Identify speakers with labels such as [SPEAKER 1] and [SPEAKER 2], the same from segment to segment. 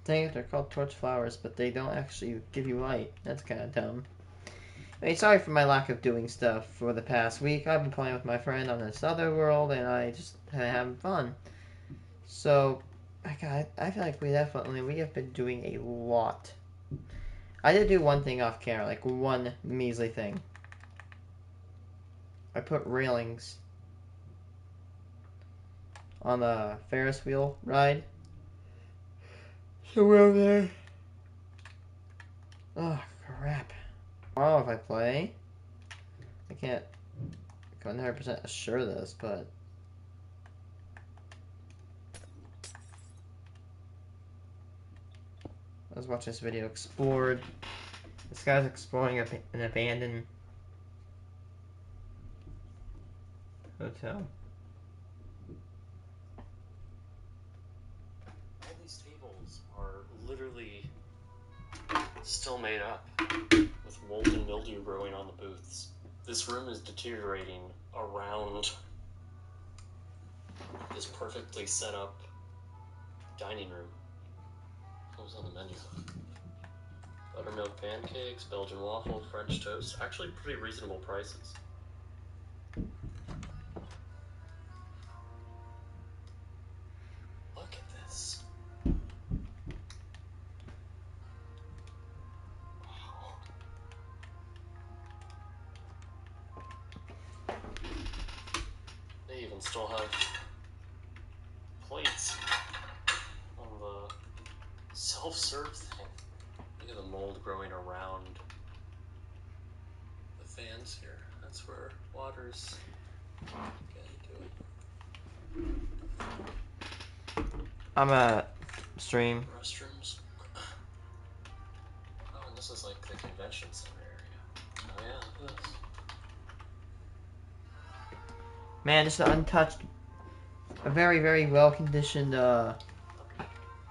[SPEAKER 1] Dang it, they're called torch flowers, but they don't actually give you light. That's kind of dumb. I mean, sorry for my lack of doing stuff for the past week. I've been playing with my friend on this other world, and I just having fun. So, I feel like we have been doing a lot. I did do one thing off camera, like one measly thing. I put railings on the Ferris wheel ride. So we're over there. Oh, crap. Tomorrow if I play, I can't 100% assure this, but I was watching this video explored. This guy's exploring an abandoned hotel.
[SPEAKER 2] All these tables are literally still made up, with mold and mildew growing on the booths. This room is deteriorating around this perfectly set up dining room. What was on the menu? Buttermilk pancakes, Belgian waffle, French toast. Actually pretty reasonable prices. Look at this. Wow. They even still have plates on the self-serve thing. Look at the mold growing around the fans here. That's where water's getting to it.
[SPEAKER 1] I'm a stream.
[SPEAKER 2] Restrooms. Oh, and this is like the convention center area. Oh yeah, look at this.
[SPEAKER 1] Man, just an untouched, a very, very well-conditioned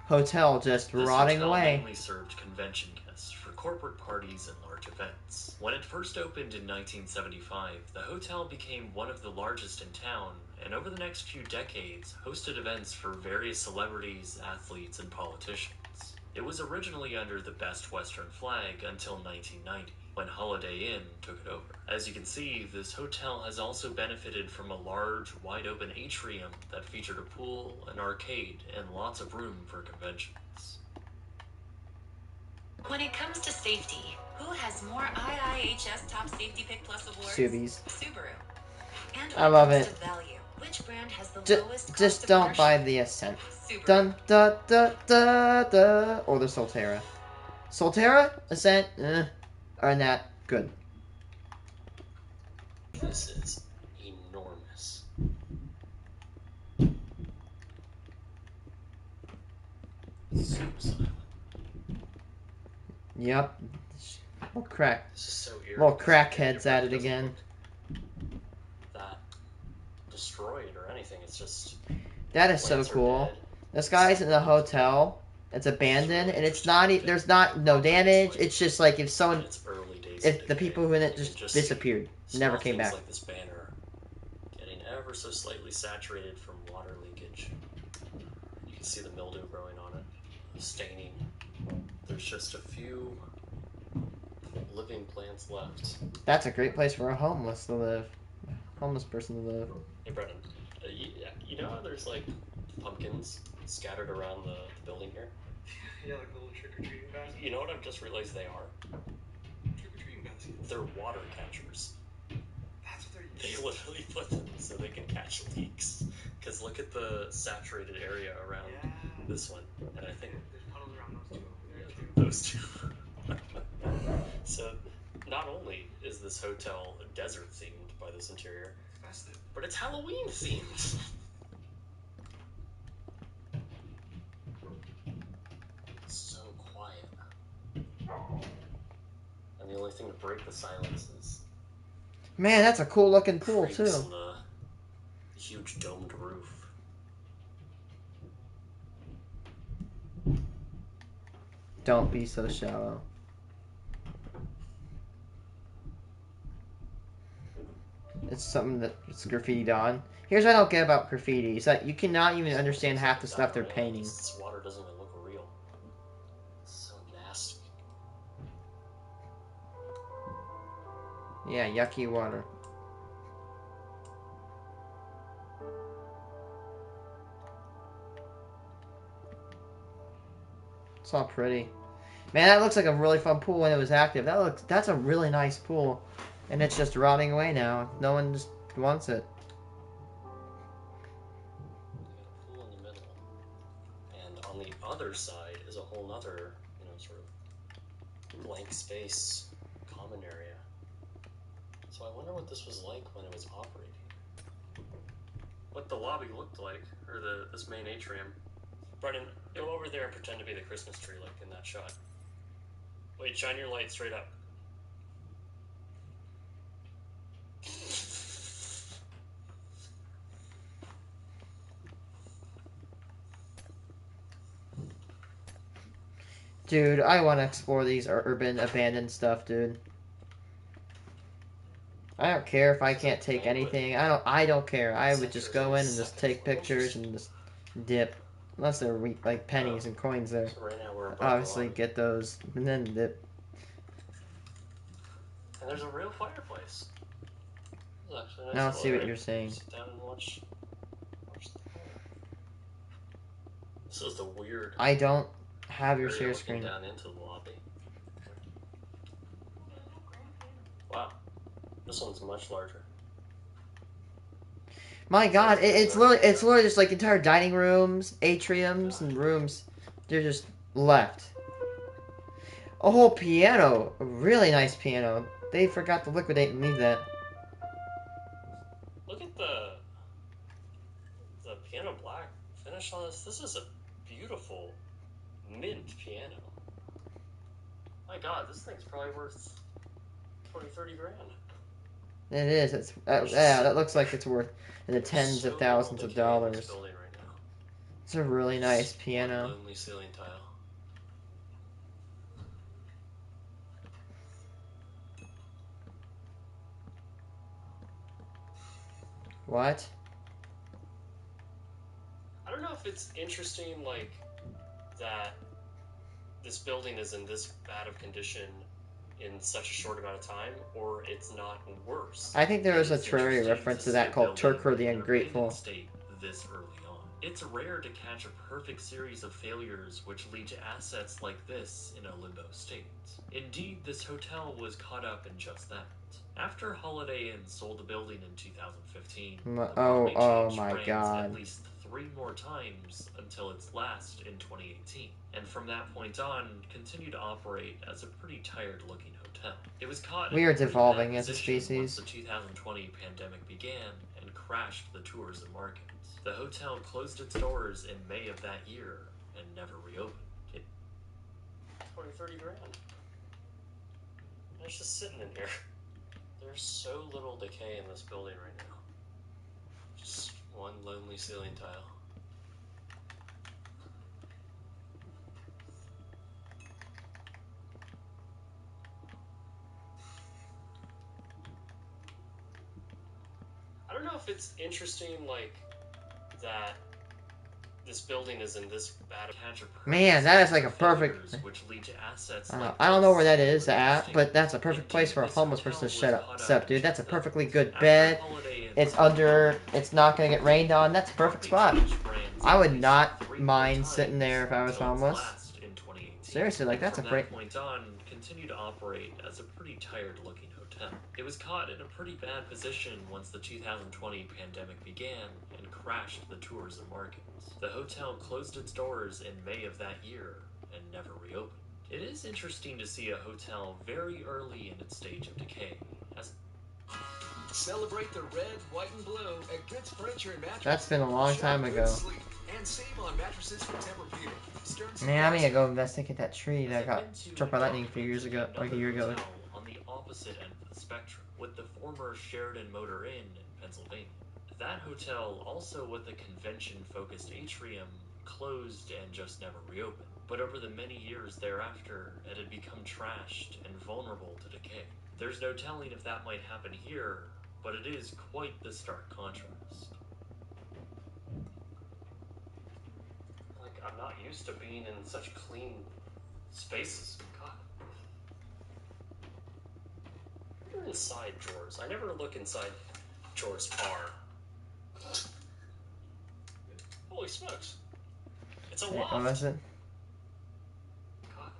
[SPEAKER 1] hotel just
[SPEAKER 2] This
[SPEAKER 1] rotting
[SPEAKER 2] hotel
[SPEAKER 1] away.
[SPEAKER 2] mainly served convention guests for corporate parties and large events. When it first opened in 1975, the hotel became one of the largest in town, and over the next few decades, hosted events for various celebrities, athletes, and politicians. It was originally under the Best Western flag until 1990, when Holiday Inn took it over. As you can see, this hotel has also benefited from a large, wide-open atrium that featured a pool, an arcade, and lots of room for conventions.
[SPEAKER 3] When it comes to safety, who has more IIHS Top Safety Pick Plus awards?
[SPEAKER 1] Subies.
[SPEAKER 3] Subaru. And
[SPEAKER 1] I love
[SPEAKER 3] comes
[SPEAKER 1] it.
[SPEAKER 3] to value, which brand has the lowest cost
[SPEAKER 1] Just
[SPEAKER 3] of
[SPEAKER 1] don't
[SPEAKER 3] ownership?
[SPEAKER 1] buy the Ascent.
[SPEAKER 3] Subaru.
[SPEAKER 1] Dun da da da da. Or the Solterra. Solterra, Ascent, are not good.
[SPEAKER 2] This is enormous. Suicide.
[SPEAKER 1] Yep. Little crack.
[SPEAKER 2] This is so eerie.
[SPEAKER 1] Little crackheads at it again.
[SPEAKER 2] That destroyed or anything. It's just.
[SPEAKER 1] That is so
[SPEAKER 2] plants are
[SPEAKER 1] cool.
[SPEAKER 2] dead.
[SPEAKER 1] This guy's in the hotel. It's abandoned, and it's not. There's not no damage. It's just like if someone,
[SPEAKER 2] It's early days
[SPEAKER 1] if
[SPEAKER 2] of
[SPEAKER 1] the
[SPEAKER 2] decay.
[SPEAKER 1] people who in it
[SPEAKER 2] You
[SPEAKER 1] just
[SPEAKER 2] can
[SPEAKER 1] disappeared,
[SPEAKER 2] see
[SPEAKER 1] never
[SPEAKER 2] small
[SPEAKER 1] came
[SPEAKER 2] things
[SPEAKER 1] back.
[SPEAKER 2] like this banner getting ever so slightly saturated from water leakage. You can see the mildew growing on it, the staining. There's just a few living plants left.
[SPEAKER 1] That's a great place for a homeless to live. Homeless person to live.
[SPEAKER 2] Hey Brennan, you know how there's like pumpkins scattered around the building here?
[SPEAKER 4] Yeah, like little trick-or-treating baskets.
[SPEAKER 2] You know what I've just realized they are?
[SPEAKER 4] Trick-or-treating baskets.
[SPEAKER 2] They're water catchers.
[SPEAKER 4] That's what they're
[SPEAKER 2] They
[SPEAKER 4] using.
[SPEAKER 2] literally put them so they can catch leaks. Because look at the saturated area around
[SPEAKER 4] Yeah.
[SPEAKER 2] this one. And I think
[SPEAKER 4] There's puddles around those two over there, too.
[SPEAKER 2] those two. So, not only is this hotel desert themed by this interior,
[SPEAKER 4] It's festive.
[SPEAKER 2] but it's Halloween themed. It's so quiet. And the only thing to break the silence is
[SPEAKER 1] Man, that's a cool looking pool
[SPEAKER 2] creeks
[SPEAKER 1] too.
[SPEAKER 2] and the huge domed roof.
[SPEAKER 1] Don't be so shallow. It's something that's graffitied on. Here's what I don't get about graffiti: is that you cannot even understand half the stuff they're painting.
[SPEAKER 2] This water doesn't even look real.
[SPEAKER 1] Yeah, yucky water. It's all pretty. Man, that looks like a really fun pool when it was active. That's a really nice pool. And it's just rotting away now. No one just wants it.
[SPEAKER 5] You got a pool in the middle. And on the other side is a whole nother, sort of blank space, common area. So I wonder what this was like when it was operating. What the lobby looked like, or this main atrium. Brennan, go over there and pretend to be the Christmas tree like in that shot. Wait, shine your light straight up.
[SPEAKER 1] Dude, I want to explore these urban abandoned stuff, dude. I don't care if I can't take anything. I don't care. I would just go in and just take pictures and just dip. Unless they're like pennies and coins there.
[SPEAKER 5] So right now we're above
[SPEAKER 1] Obviously
[SPEAKER 5] the lobby.
[SPEAKER 1] get those and then dip.
[SPEAKER 5] And there's a real fireplace. This is actually a nice
[SPEAKER 1] I don't
[SPEAKER 5] little
[SPEAKER 1] see what
[SPEAKER 5] area.
[SPEAKER 1] you're saying.
[SPEAKER 5] Sit down and watch the fire. This is the weird
[SPEAKER 1] I don't have your
[SPEAKER 5] area
[SPEAKER 1] share
[SPEAKER 5] looking
[SPEAKER 1] screen.
[SPEAKER 5] down into the lobby. Wow. This one's much larger.
[SPEAKER 1] My God, it's literally just like entire dining rooms, atriums, and rooms. They're just left. A whole piano, a really nice piano. They forgot to liquidate and leave that.
[SPEAKER 5] Look at the piano black finish on this. This is a beautiful mint piano. My God, this thing's probably worth 20, 30 grand.
[SPEAKER 1] It is. It's yeah. That looks like it's worth in the tens of thousands of dollars.
[SPEAKER 5] Building right now.
[SPEAKER 1] It's a really nice
[SPEAKER 5] One
[SPEAKER 1] piano.
[SPEAKER 5] lonely ceiling tile.
[SPEAKER 1] What?
[SPEAKER 5] I don't know if it's interesting, like, that this building is in this bad of condition in such a short amount of time, or it's not worse.
[SPEAKER 1] I think there is a
[SPEAKER 2] It's
[SPEAKER 1] Terraria
[SPEAKER 2] interesting
[SPEAKER 1] reference to
[SPEAKER 2] see
[SPEAKER 1] that
[SPEAKER 2] a
[SPEAKER 1] called
[SPEAKER 2] building
[SPEAKER 1] Turkur the
[SPEAKER 2] in an
[SPEAKER 1] Ungrateful.
[SPEAKER 2] abandoned state this early on. It's rare to catch a perfect series of failures which lead to assets like this in a limbo state. Indeed, this hotel was caught up in just that. After Holiday Inn sold the building in 2015, the
[SPEAKER 1] Oh,
[SPEAKER 2] property
[SPEAKER 1] oh
[SPEAKER 2] changed
[SPEAKER 1] my
[SPEAKER 2] brands
[SPEAKER 1] God.
[SPEAKER 2] at least 3 more times until its last in 2018. And from that point on, continued to operate as a pretty tired-looking hotel. It was caught
[SPEAKER 1] We
[SPEAKER 2] in
[SPEAKER 1] are
[SPEAKER 2] a pretty
[SPEAKER 1] devolving
[SPEAKER 2] bad
[SPEAKER 1] as a
[SPEAKER 2] position
[SPEAKER 1] species.
[SPEAKER 2] once the 2020 pandemic began and crashed the tourism market. The hotel closed its doors in May of that year and never reopened.
[SPEAKER 5] 20, 30 grand. And it's just sitting in here. There's so little decay in this building right now. Just one lonely ceiling tile. I don't know if it's interesting, like, that this building is in this bad.
[SPEAKER 1] Man, that is like a perfect.
[SPEAKER 2] Which lead to assets
[SPEAKER 1] I don't know where that is at, but that's a perfect place for a homeless person to set up, dude. That's a perfectly good bed. It's under. It's not gonna get rained on. That's a perfect spot. I would not mind sitting there if I was homeless. Seriously, like that's a
[SPEAKER 2] From
[SPEAKER 1] great.
[SPEAKER 2] that point on, continued to operate as a pretty tired-looking hotel. It was caught in a pretty bad position once the 2020 pandemic began and crashed the tourism market. The hotel closed its doors in May of that year and never reopened. It is interesting to see a hotel very early in its stage of decay.
[SPEAKER 6] Celebrate the red, white, and blue at Good's Furniture and Mattresses.
[SPEAKER 1] That's been a long time
[SPEAKER 6] Shop
[SPEAKER 1] ago.
[SPEAKER 6] Good Sleep and save on mattresses from Tempur-Pedic. Stearns &
[SPEAKER 1] Man, I'm gonna
[SPEAKER 6] Foster.
[SPEAKER 1] go investigate that tree that got struck by lightning a few years ago, like a year ago.
[SPEAKER 2] Hotel on the opposite end of the spectrum, with the former Sheridan Motor Inn in Pennsylvania. That hotel, also with a convention-focused atrium, closed and just never reopened. But over the many years thereafter, it had become trashed and vulnerable to decay. There's no telling if that might happen here, but it is quite the stark contrast.
[SPEAKER 5] Like, I'm not used to being in such clean spaces. God. You're in inside drawers. I never look inside drawers far. Holy smokes. It's a
[SPEAKER 1] Wait,
[SPEAKER 5] loft.
[SPEAKER 1] what was it?
[SPEAKER 5] God.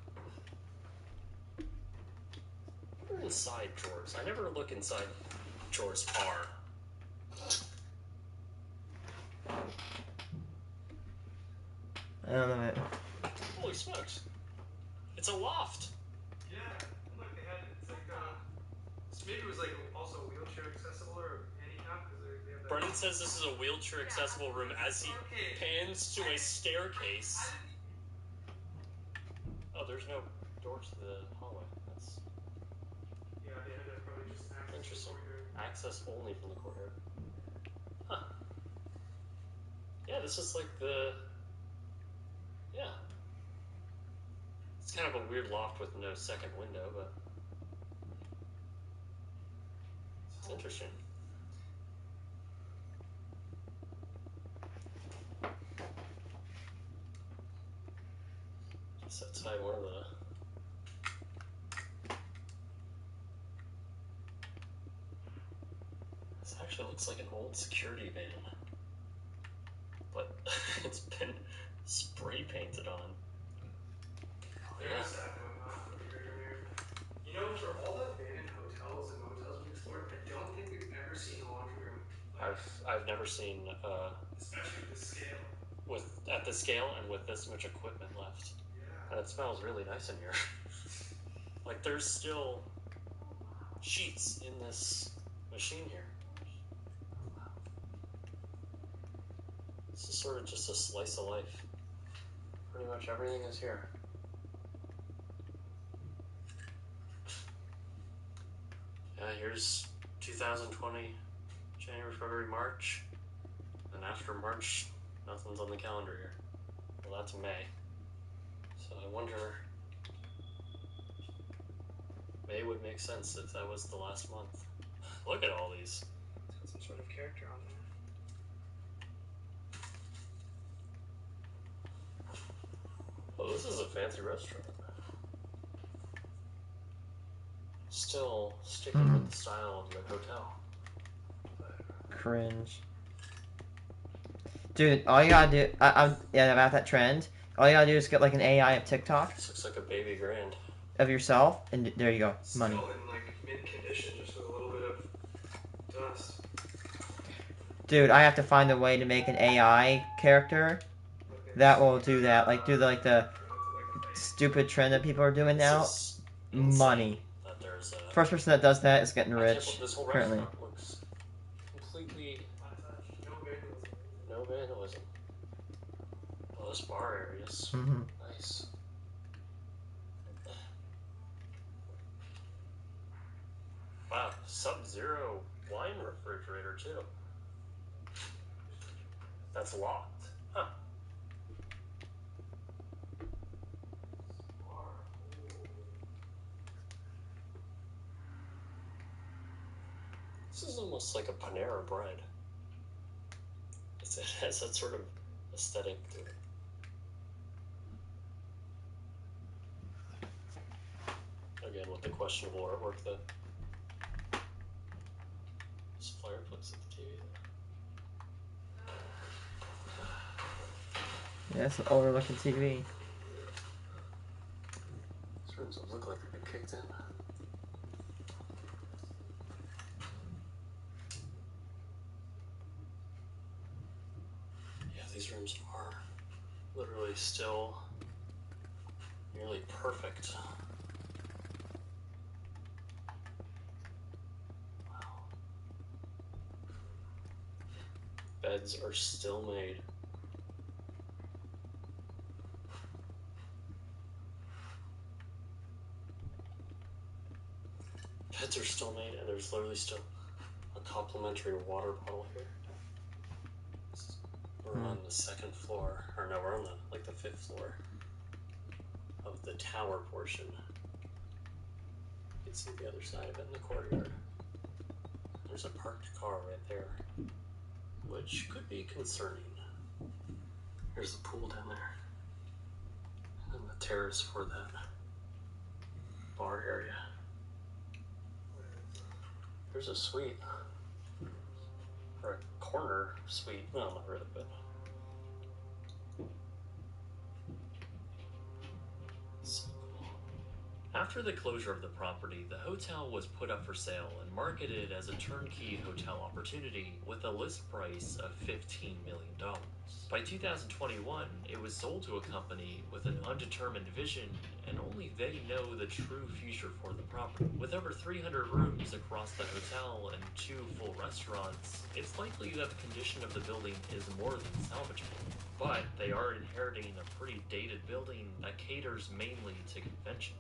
[SPEAKER 5] Never inside drawers. I never look inside drawers far.
[SPEAKER 1] I don't know it.
[SPEAKER 5] Holy smokes. It's a loft.
[SPEAKER 4] Yeah. And look, they had it's like maybe it was like also wheelchair accessible or handicap because they have that.
[SPEAKER 5] Brennan says this is a wheelchair accessible room as he pans to a staircase. Oh, there's no door to the hallway. That's
[SPEAKER 4] Yeah, they had to probably just access the
[SPEAKER 5] interesting.
[SPEAKER 4] courtyard.
[SPEAKER 5] Access only from the courtyard. Huh. Yeah, this is like the... Yeah. It's kind of a weird loft with no second window, but... It's interesting. Just outside one of the... This actually looks like an old security van. But it's been spray painted on.
[SPEAKER 4] There's that one, You know, for all the abandoned hotels and motels we explored, I don't think we've ever seen a laundry room.
[SPEAKER 5] I've never seen
[SPEAKER 4] Especially with the scale.
[SPEAKER 5] at this scale and with this much equipment left.
[SPEAKER 4] Yeah.
[SPEAKER 5] And it smells really nice in here. Like there's still sheets in this machine here. This is sort of just a slice of life. Pretty much everything is here. Yeah, here's 2020, January, February, March. And after March, nothing's on the calendar here. Well, that's May. So I wonder... May would make sense if that was the last month. Look at all these.
[SPEAKER 4] It's got some sort of character on there.
[SPEAKER 5] Oh, this is a fancy restaurant. Still sticking with the style of the hotel.
[SPEAKER 1] Cringe. Dude, all you gotta do, yeah, about that trend, all you gotta do is get like an AI of TikTok
[SPEAKER 5] This looks like a baby grand.
[SPEAKER 1] of yourself, and there you go, money.
[SPEAKER 4] Still in like mint condition, just with a little bit of dust.
[SPEAKER 1] Dude, I have to find a way to make an AI character that will do that, like do the stupid trend that people are doing now.
[SPEAKER 5] This is insane
[SPEAKER 1] Money.
[SPEAKER 5] that there's a...
[SPEAKER 1] First person that does that is getting
[SPEAKER 5] I can't
[SPEAKER 1] rich
[SPEAKER 5] believe this whole
[SPEAKER 1] currently.
[SPEAKER 5] restaurant looks completely
[SPEAKER 4] No vandalism.
[SPEAKER 5] no vandalism. Oh, this bar area is
[SPEAKER 1] Mm-hmm.
[SPEAKER 5] nice. Wow, Sub-Zero wine refrigerator too. That's locked. Huh. This is almost like a Panera bread. It has that sort of aesthetic to it. Again, with the questionable artwork, the this fireplace at the TV.
[SPEAKER 1] Yeah, it's an older looking TV.
[SPEAKER 5] These rooms don't look like they've been kicked in. Yeah, these rooms are literally still nearly perfect. Wow. Beds are still made. Beds are still made, and there's literally still a complimentary water bottle here. We're on the second floor, or no, we're on the fifth floor of the tower portion. You can see the other side of it in the courtyard. There's a parked car right there, which could be concerning. Here's the pool down there, and the terrace for that bar area. Here's a suite. Or a corner suite. No, not really, but... So cool.
[SPEAKER 2] After the closure of the property, the hotel was put up for sale and marketed as a turnkey hotel opportunity with a list price of $15 million. By 2021, it was sold to a company with an undetermined vision, and only they know the true future for the property. With over 300 rooms across the hotel and 2 full restaurants, it's likely that the condition of the building is more than salvageable. But they are inheriting a pretty dated building that caters mainly to conventions.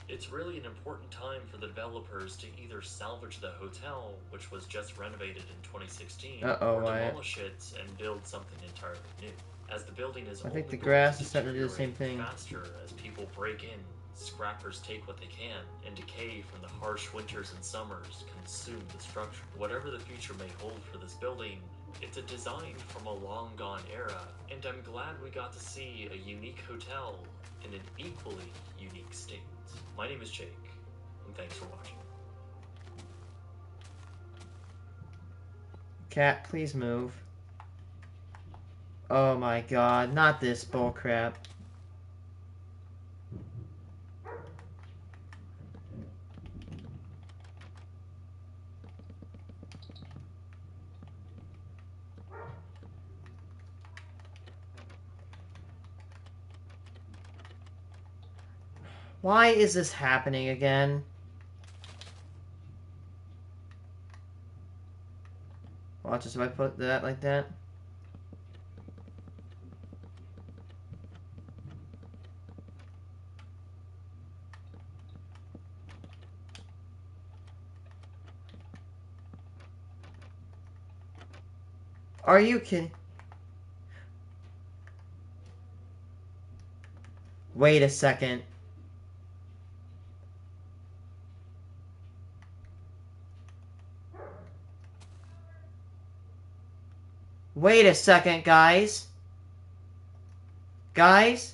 [SPEAKER 2] It's really an important time for the developers to either salvage the hotel, which was just renovated in 2016, or demolish it and build something entirely new. As the building is
[SPEAKER 1] I think
[SPEAKER 2] only
[SPEAKER 1] the grass
[SPEAKER 2] going
[SPEAKER 1] is starting to do the same thing.
[SPEAKER 2] faster as people break in, scrappers take what they can, and decay from the harsh winters and summers consume the structure. Whatever the future may hold for this building, it's a design from a long-gone era, and I'm glad we got to see a unique hotel in an equally unique state. My name is Jake, and thanks for watching.
[SPEAKER 1] Cat, please move. Oh my god, not this bullcrap. Why is this happening again? Watch this if I put that like that. Are you kidding? Wait a second. Wait a second, guys. Guys?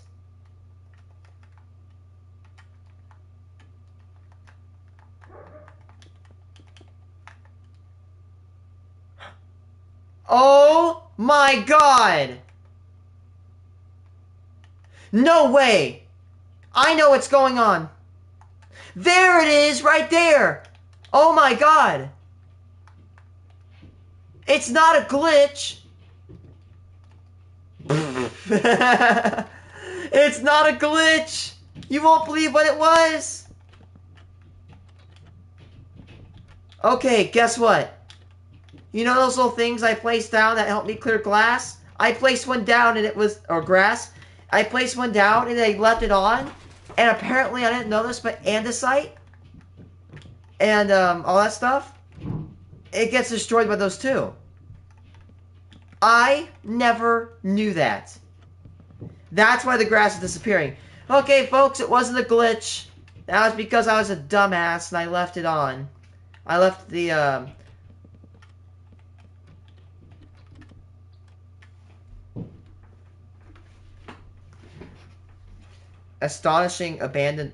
[SPEAKER 1] Oh my god! No way! I know what's going on. There it is, right there! Oh my god! It's not a glitch! It's not a glitch! You won't believe what it was! Okay, guess what? You know those little things I placed down that helped me clear glass? I placed one down and it was... or grass. I placed one down and I left it on. And apparently, I didn't know this, but andesite and all that stuff, it gets destroyed by those too. I never knew that. That's why the grass is disappearing. Okay, folks, it wasn't a glitch. That was because I was a dumbass and I left it on. I left the, astonishing abandoned...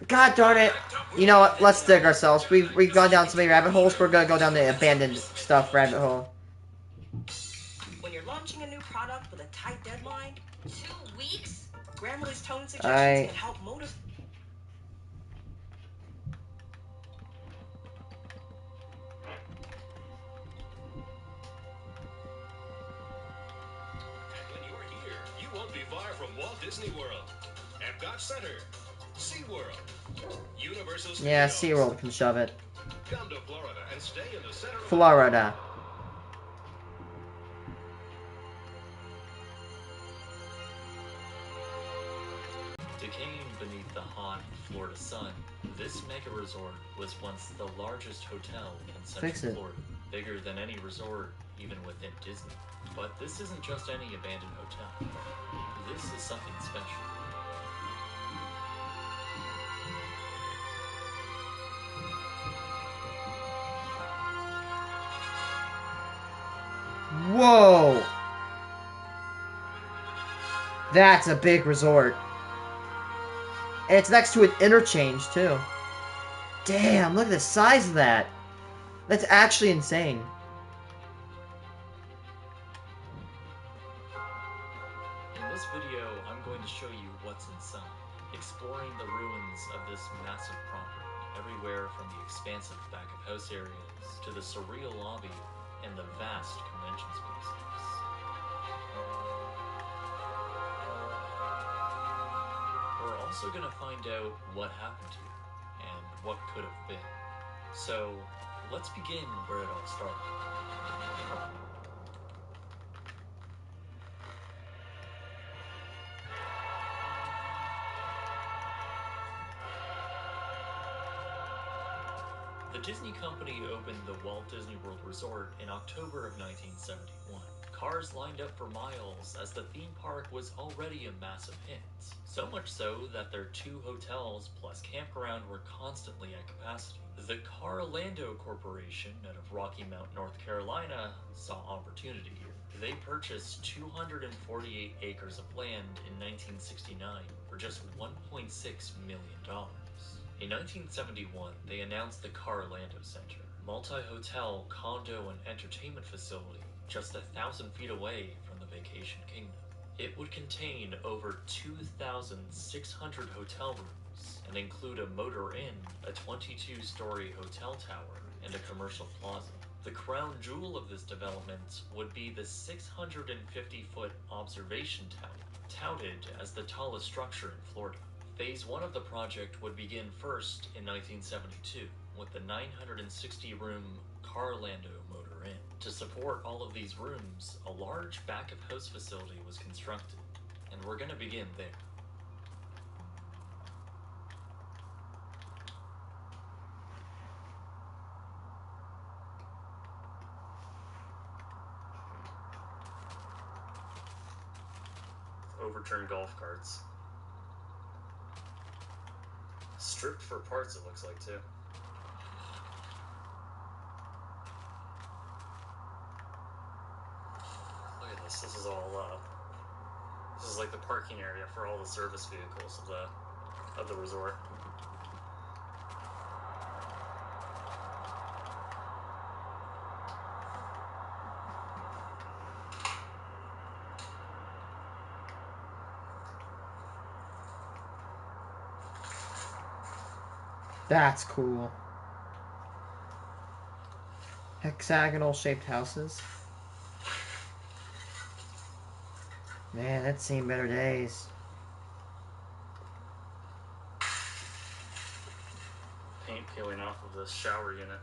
[SPEAKER 1] God darn it. You know what? Let's dig ourselves. We've gone down so many rabbit holes. We're gonna go down the abandoned stuff rabbit hole.
[SPEAKER 7] When you're launching a new product with a tight deadline,
[SPEAKER 3] 2 weeks?
[SPEAKER 7] Grammarly's tone suggestions can help motivate.
[SPEAKER 6] And when you're here, you won't be far from Walt Disney World, Epcot Center, SeaWorld, Universal Studios.
[SPEAKER 1] Yeah, SeaWorld can shove it.
[SPEAKER 6] Come to Florida and stay in the center of
[SPEAKER 1] Florida.
[SPEAKER 2] Decaying beneath the hot Florida sun, this mega resort was once the largest hotel in Central Florida, bigger than any resort even within Disney. But this isn't just any abandoned hotel. This is something special.
[SPEAKER 1] Whoa! That's a big resort. And it's next to an interchange, too. Damn, look at the size of that. That's actually insane.
[SPEAKER 2] In this video, I'm going to show you what's inside, exploring the ruins of this massive property, everywhere from the expansive back-of-house areas to the surreal lobby and the vast convention spaces. We're also going to find out what happened here and what could have been. So, let's begin where it all started. The Disney Company opened the Walt Disney World Resort in October of 1971. Cars lined up for miles as the theme park was already a massive hit. So much so that their 2 hotels plus campground were constantly at capacity. The Car-Lando Corporation out of Rocky Mount, North Carolina, saw opportunity here. They purchased 248 acres of land in 1969 for just $1.6 million. In 1971, they announced the Car-Lando Center, multi-hotel, condo, and entertainment facility just 1,000 feet away from the Vacation Kingdom. It would contain over 2,600 hotel rooms and include a motor inn, a 22-story hotel tower, and a commercial plaza. The crown jewel of this development would be the 650-foot observation tower, touted as the tallest structure in Florida. Phase 1 of the project would begin first in 1972 with the 960-room Car-Lando Motor Inn. To support all of these rooms, a large back-of-house facility was constructed, and we're going to begin there. Overturned golf carts. Stripped for parts, it looks like, too. Look at this. This is all, this is like the parking area for all the service vehicles of the resort.
[SPEAKER 1] That's cool. Hexagonal shaped houses. Man, that's seen better days.
[SPEAKER 2] Paint peeling off of the shower unit.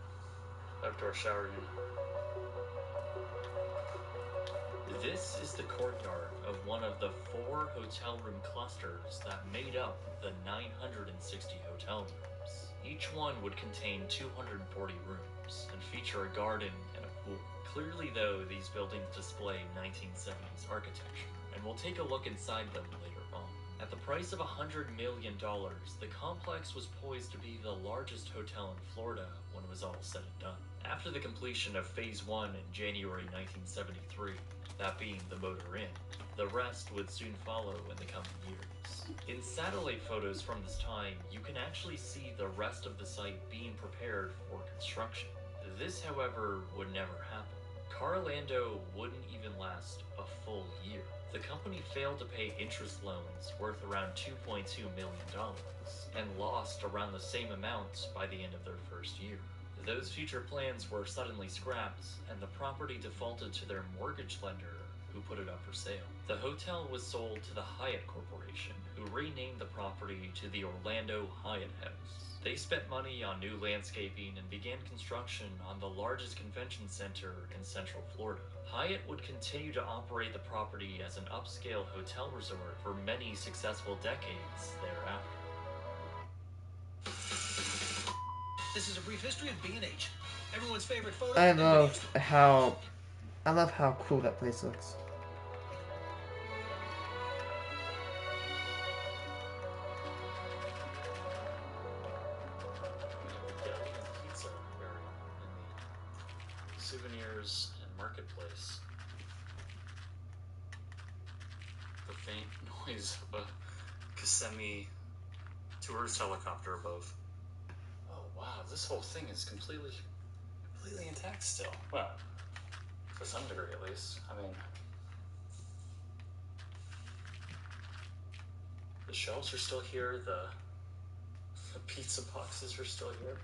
[SPEAKER 2] Outdoor shower unit. This is the courtyard of one of the 4 hotel room clusters that made up the 960 hotel rooms. Each one would contain 240 rooms and feature a garden and a pool. Clearly, though, these buildings display 1970s architecture, and we'll take a look inside them later on. At the price of $100 million, the complex was poised to be the largest hotel in Florida when it was all said and done. After the completion of Phase 1 in January 1973, that being the Motor Inn, the rest would soon follow in the coming years. In satellite photos from this time, you can actually see the rest of the site being prepared for construction. This, however, would never happen. Car-Lando wouldn't even last a full year. The company failed to pay interest loans worth around $2.2 million and lost around the same amount by the end of their first year. Those future plans were suddenly scrapped, and the property defaulted to their mortgage lender, who put it up for sale. The hotel was sold to the Hyatt Corporation, who renamed the property to the Orlando Hyatt House. They spent money on new landscaping and began construction on the largest convention center in Central Florida. Hyatt would continue to operate the property as an upscale hotel resort for many successful decades thereafter.
[SPEAKER 6] This is a brief history of B&H. Everyone's favorite photo.
[SPEAKER 1] I
[SPEAKER 6] and video
[SPEAKER 1] love
[SPEAKER 6] store.
[SPEAKER 1] how cool that place looks.
[SPEAKER 2] Deli and pizza area in the souvenirs and marketplace. The faint noise of a Kissimmee tourist helicopter above. Oh wow, this whole thing is completely
[SPEAKER 5] completely intact still. Well, to some degree at least. I mean, the shelves are still here, the pizza boxes are still here,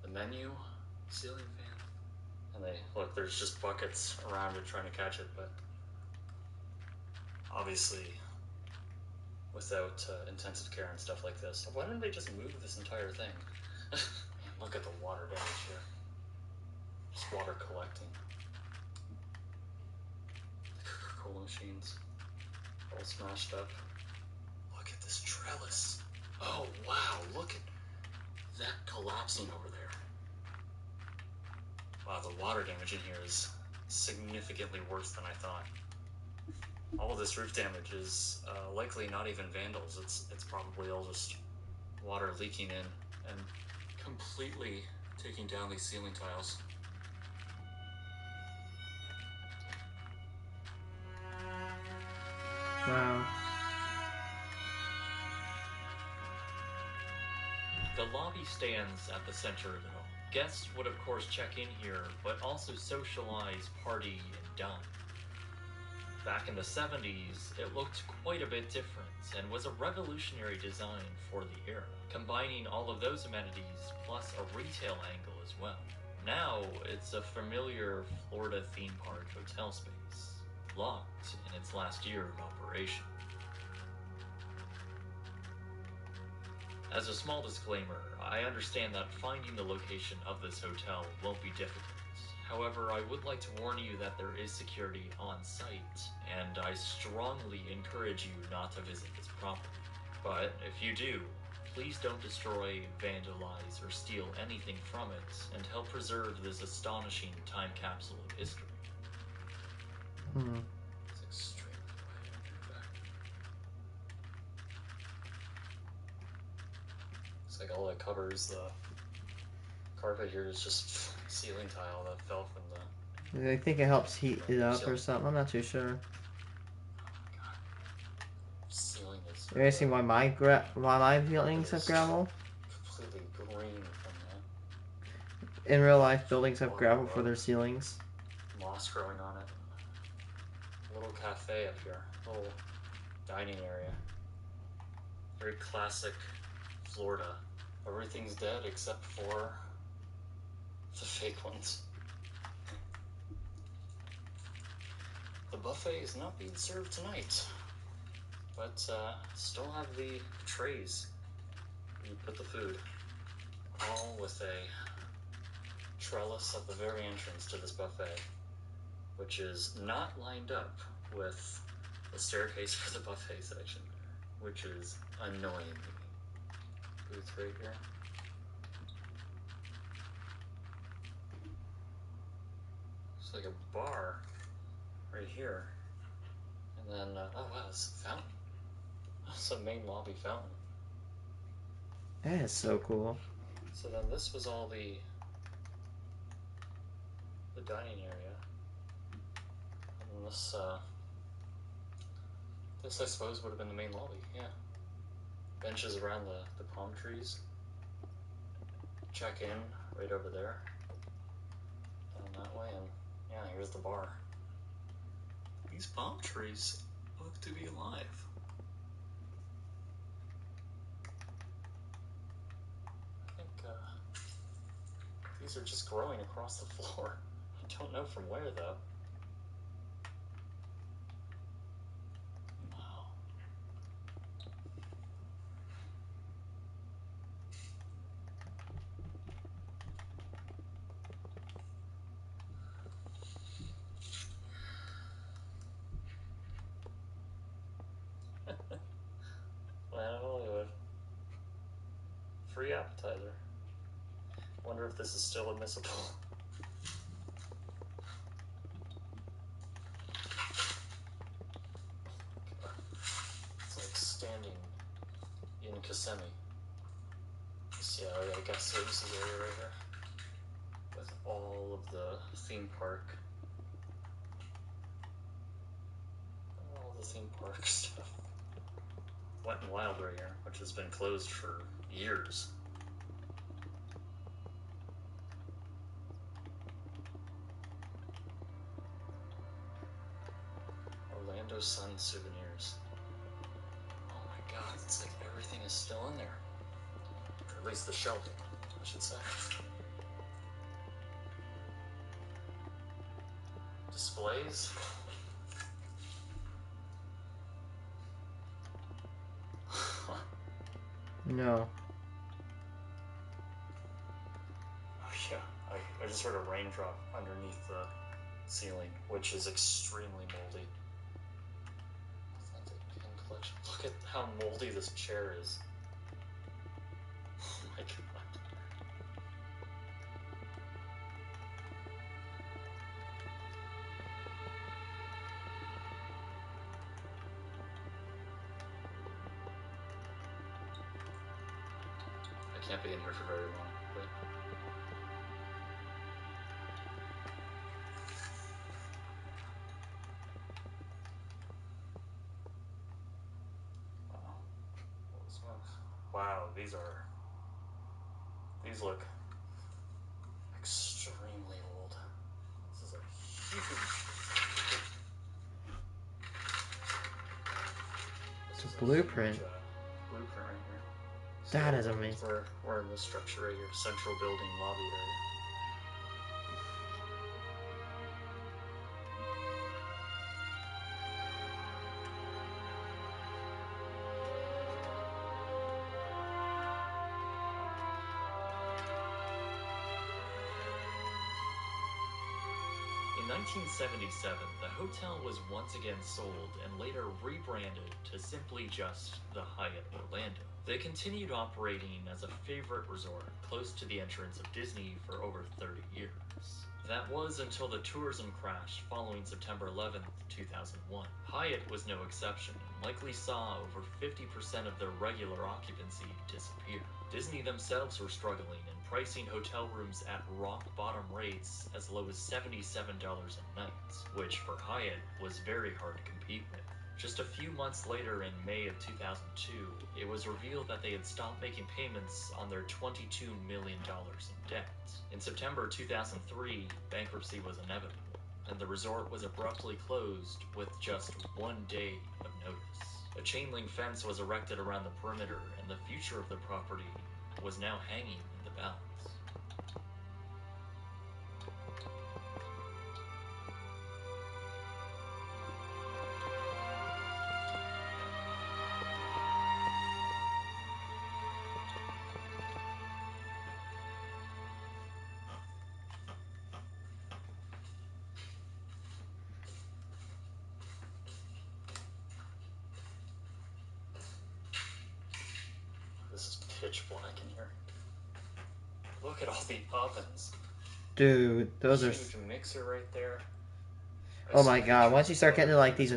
[SPEAKER 5] the menu, ceiling fan. And they, look, there's just buckets around it trying to catch it, but obviously without intensive care and stuff like this. Why didn't they just move this entire thing? Look at the water damage here. Just water collecting. The Coca-Cola machines all smashed up. Look at this trellis. Oh wow, look at that collapsing over there. Wow, the water damage in here is significantly worse than I thought. All of this roof damage is likely not even vandals. It's probably all just water leaking in and completely taking down these ceiling tiles.
[SPEAKER 1] Wow.
[SPEAKER 2] The lobby stands at the center of it all. Guests would of course check in here, but also socialize, party, and dine. Back in the 70s, it looked quite a bit different and was a revolutionary design for the era, combining all of those amenities plus a retail angle as well. Now, it's a familiar Florida theme park hotel space, locked in its last year of operation. As a small disclaimer, I understand that finding the location of this hotel won't be difficult. However, I would like to warn you that there is security on site, and I strongly encourage you not to visit this property. But if you do, please don't destroy, vandalize, or steal anything from it, and help preserve this astonishing time capsule of history.
[SPEAKER 1] Hmm.
[SPEAKER 5] It's extremely wide. It's like all that covers the carpet here is just ceiling tile that fell from the...
[SPEAKER 1] I think it helps heat it up or something. I'm not too sure.
[SPEAKER 5] Oh my god. Ceiling is...
[SPEAKER 1] You guys see why my buildings have gravel?
[SPEAKER 5] completely green from that.
[SPEAKER 1] In real life, buildings have gravel for their ceilings.
[SPEAKER 5] Moss growing on it. A little cafe up here. A little dining area. Very classic Florida. Everything's dead except for the fake ones. The buffet is not being served tonight, but still have the trays where you put the food, all with a trellis at the very entrance to this buffet, which is not lined up with the staircase for the buffet section, which is annoying me. Booth right here. It's like a bar right here. And then, oh wow, it's a fountain. It's a main lobby fountain.
[SPEAKER 1] That is so cool.
[SPEAKER 5] So then this was all the dining area. And this I suppose would have been the main lobby, yeah. Benches around the palm trees. Check in right over there. Down that way, and yeah, here's the bar. These palm trees look to be alive. I think these are just growing across the floor. I don't know from where though. Wow. Planet Hollywood. Free appetizer. Wonder if this is still admissible. It's like standing in Kissimmee. Yeah, I guess services area right here. With all of the theme park. All the theme park stuff. Wet and Wild right here, which has been closed for years. Orlando Sun souvenirs. Oh my god, it's like everything is still in there. Or at least the shelving, I should say. Displays?
[SPEAKER 1] No.
[SPEAKER 5] Oh yeah, I just heard a raindrop underneath the ceiling, which is extremely moldy. Authentic pin collection. Look at how moldy this chair is. Oh my god. I can't be in here for very long. Wait. Wow. Holy smokes. Wow, these look extremely old. This is a huge.
[SPEAKER 1] It's a blueprint.
[SPEAKER 5] Huge, blueprint right here.
[SPEAKER 1] That
[SPEAKER 5] So
[SPEAKER 1] is amazing.
[SPEAKER 5] We're in this structure right here, central building lobby area.
[SPEAKER 2] In 1977, the hotel was once again sold and later rebranded to simply just the Hyatt Orlando. They continued operating as a favorite resort close to the entrance of Disney for over 30 years. That was until the tourism crash following September 11th, 2001. Hyatt was no exception and likely saw over 50% of their regular occupancy disappear. Disney themselves were struggling and pricing hotel rooms at rock bottom rates as low as $77 a night, which for Hyatt was very hard to compete with. Just a few months later, in May of 2002, it was revealed that they had stopped making payments on their $22 million in debt. In September 2003, bankruptcy was inevitable, and the resort was abruptly closed with just 1 day of notice. A chain link fence was erected around the perimeter, and the future of the property was now hanging in the balance.
[SPEAKER 5] This is pitch black in here. Look at all the ovens.
[SPEAKER 1] Dude, those are.
[SPEAKER 5] Huge mixer right there.
[SPEAKER 1] Oh my god! Once you start getting into like these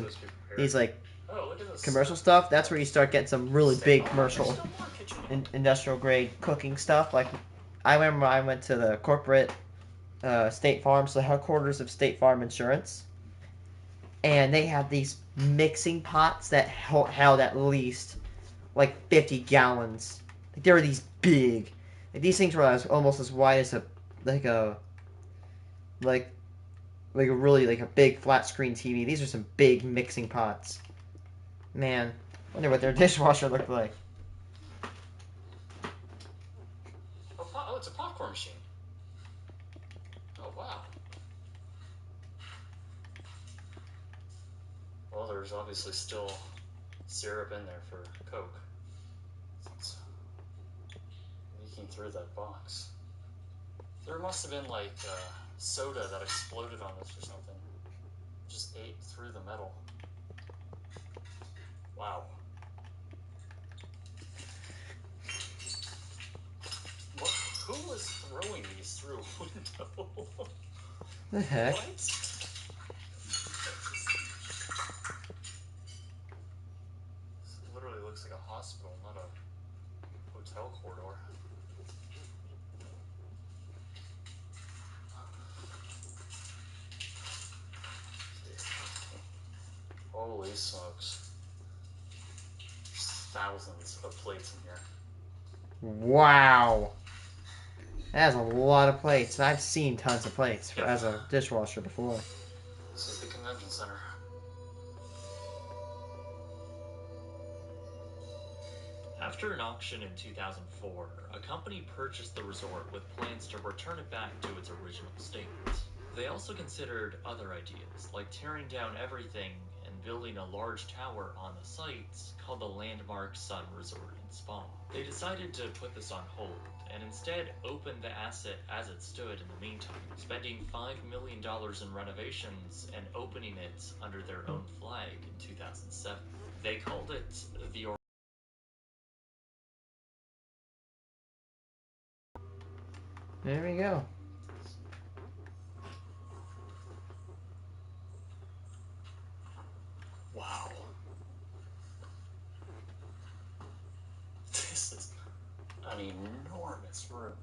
[SPEAKER 1] like
[SPEAKER 5] Oh, look at this.
[SPEAKER 1] commercial stuff, that's where you start getting some really big commercial industrial grade cooking stuff. Like I remember I went to the corporate State Farm, so the headquarters of State Farm Insurance, and they had these mixing pots that held at least like 50 gallons. Like, they were these big. Like, these things were almost as wide as a really like a big flat screen TV. These are some big mixing pots. Man, wonder what their dishwasher looked like.
[SPEAKER 5] Oh, it's a popcorn machine. Oh, wow. Well, there's obviously still syrup in there for Coke. It's leaking through that box. There must have been like soda that exploded on this or something. Just ate through the metal. Wow. Who was throwing these through a window?
[SPEAKER 1] The heck?
[SPEAKER 5] What? This literally looks like a hospital, not a hotel corridor. Holy smokes. There's thousands of plates in here.
[SPEAKER 1] Wow. That is a lot of plates. I've seen tons of plates as a dishwasher before.
[SPEAKER 5] This is the convention center.
[SPEAKER 2] After an auction in 2004, a company purchased the resort with plans to return it back to its original state. They also considered other ideas, like tearing down everything and building a large tower on the site called the Landmark Sun Resort and Spa. They decided to put this on hold and instead opened the asset as it stood in the meantime, spending $5 million in renovations and opening it under their own flag in 2007. They called it the
[SPEAKER 1] There we go.
[SPEAKER 5] Wow. This is an enormous room.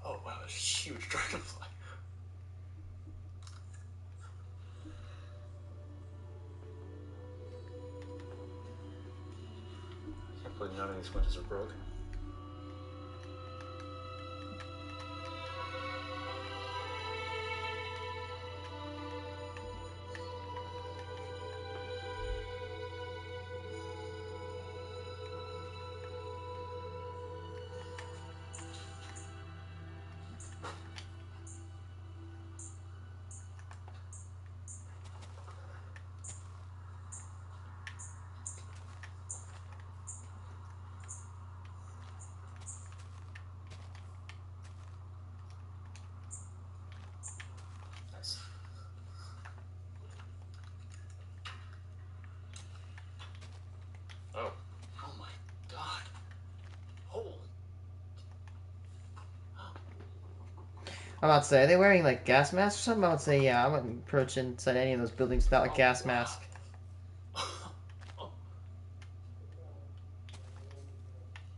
[SPEAKER 5] Oh wow, there's a huge dragonfly. I can't believe none of these windows are broken. Nice. Oh. Oh my god. Holy.
[SPEAKER 1] I'm about to say, are they wearing like gas masks or something? I'm about to say, yeah, I wouldn't approach inside any of those buildings without a gas mask.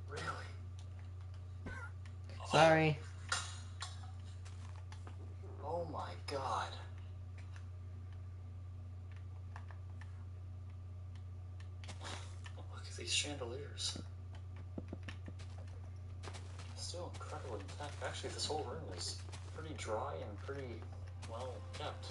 [SPEAKER 5] Really?
[SPEAKER 1] Sorry.
[SPEAKER 5] Oh my god. Look at these chandeliers. Still incredibly intact. Actually, this whole room is pretty dry and pretty well kept.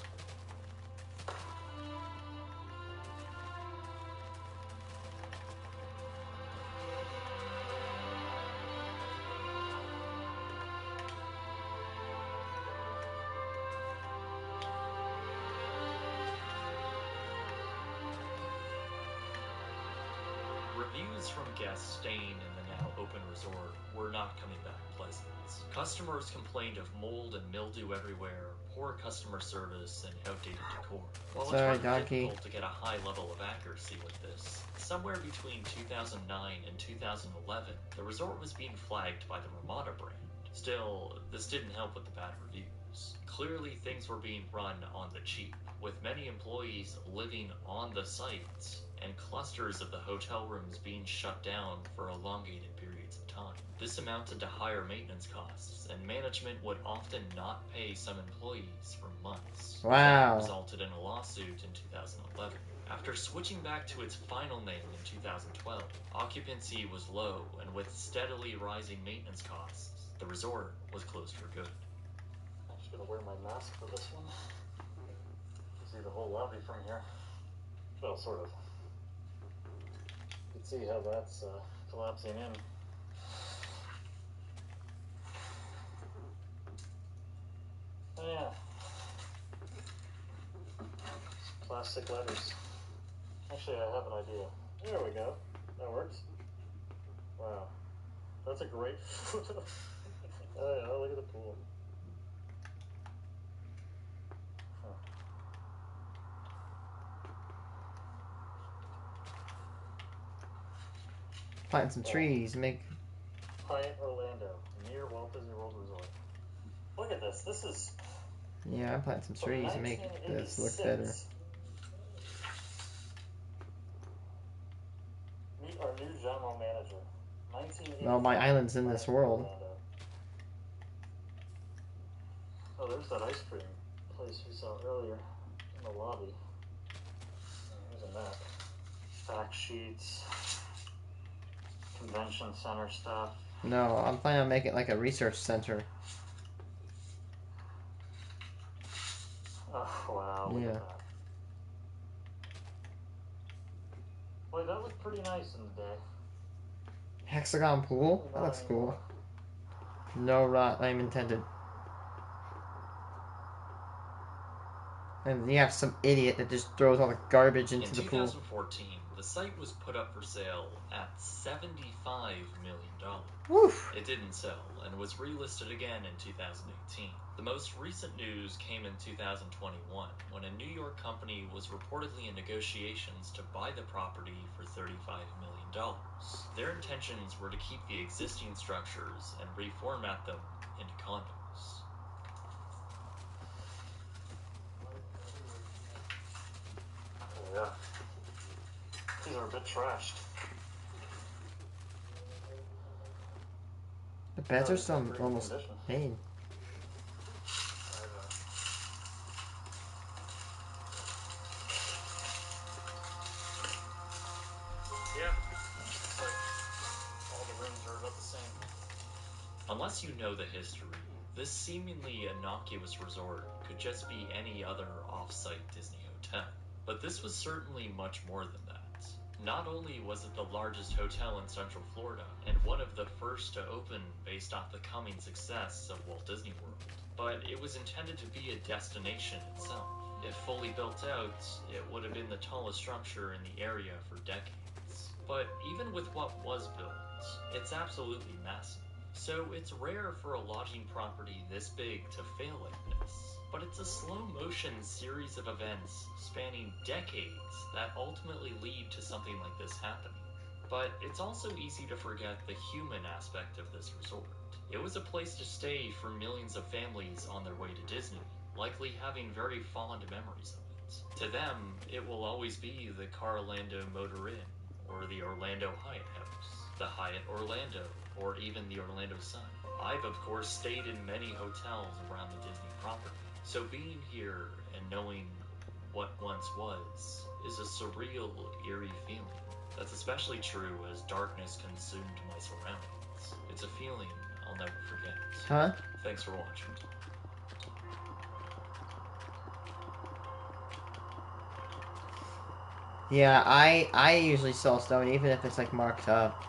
[SPEAKER 2] Reviews from guests staying in the now open resort were not coming back pleasant. Customers complained of mold and mildew everywhere, poor customer service, and outdated decor. While it's
[SPEAKER 1] Sorry,
[SPEAKER 2] rather
[SPEAKER 1] donkey.
[SPEAKER 2] difficult to get a high level of accuracy with this, somewhere between 2009 and 2011, the resort was being flagged by the Ramada brand. Still, this didn't help with the bad reviews. Clearly, things were being run on the cheap, with many employees living on the site and clusters of the hotel rooms being shut down for elongated periods of time. This amounted to higher maintenance costs, and management would often not pay some employees for months.
[SPEAKER 1] Wow.
[SPEAKER 2] That resulted in a lawsuit in 2011. After switching back to its final name in 2012, occupancy was low, and with steadily rising maintenance costs, the resort was closed for good.
[SPEAKER 5] I'm just gonna wear my mask for this one. You can see the whole lobby from here. Well, sort of. You can see how that's collapsing in. Oh yeah. Plastic letters. Actually, I have an idea. There we go. That works. Wow. That's a great photo. Oh yeah, look at the pool. Huh.
[SPEAKER 1] Plant some trees, make.
[SPEAKER 5] Hyatt Orlando, near Walt Disney World Resort. Look at this. This is
[SPEAKER 1] Yeah, I'm planting some
[SPEAKER 5] from
[SPEAKER 1] trees to make this look better.
[SPEAKER 5] 1986. Meet our new general manager. 1985.
[SPEAKER 1] Well, my island's in this
[SPEAKER 5] Hyatt
[SPEAKER 1] world.
[SPEAKER 5] Orlando. Oh, there's that ice cream place we saw earlier in the lobby. Here's a map. Fact sheets. Convention center stuff.
[SPEAKER 1] No, I'm planning on making it like a research center.
[SPEAKER 5] Oh, wow. Look
[SPEAKER 1] Yeah.
[SPEAKER 5] at that. Boy, that looked pretty nice in the day.
[SPEAKER 1] Hexagon pool? That looks cool. No rot lame intended. And you have some idiot that just throws all the garbage into the pool.
[SPEAKER 2] In 2014, the site was put up for sale at $75 million.
[SPEAKER 1] Woof.
[SPEAKER 2] It didn't sell and was relisted again in 2018. The most recent news came in 2021 when a New York company was reportedly in negotiations to buy the property for $35 million. Their intentions were to keep the existing structures and reformat them into condos.
[SPEAKER 5] Oh, yeah. These are a bit trashed.
[SPEAKER 1] The beds are still almost made.
[SPEAKER 5] Yeah. It's like all the rooms are about the same.
[SPEAKER 2] Unless you know the history, this seemingly innocuous resort could just be any other off-site Disney hotel. But this was certainly much more than that. Not only was it the largest hotel in Central Florida, and one of the first to open based off the coming success of Walt Disney World, but it was intended to be a destination itself. If fully built out, it would have been the tallest structure in the area for decades. But even with what was built, it's absolutely massive. So it's rare for a lodging property this big to fail like this. But it's a slow-motion series of events spanning decades that ultimately lead to something like this happening. But it's also easy to forget the human aspect of this resort. It was a place to stay for millions of families on their way to Disney, likely having very fond memories of it. To them, it will always be the Carlando Motor Inn, or the Orlando Hyatt House, the Hyatt Orlando, or even the Orlando Sun. I've, of course, stayed in many hotels around the Disney property. So being here and knowing what once was is a surreal, eerie feeling. That's especially true as darkness consumed my surroundings. It's a feeling I'll never forget.
[SPEAKER 1] Huh?
[SPEAKER 2] Thanks for watching.
[SPEAKER 1] Yeah, I usually sell stone even if it's like marked up.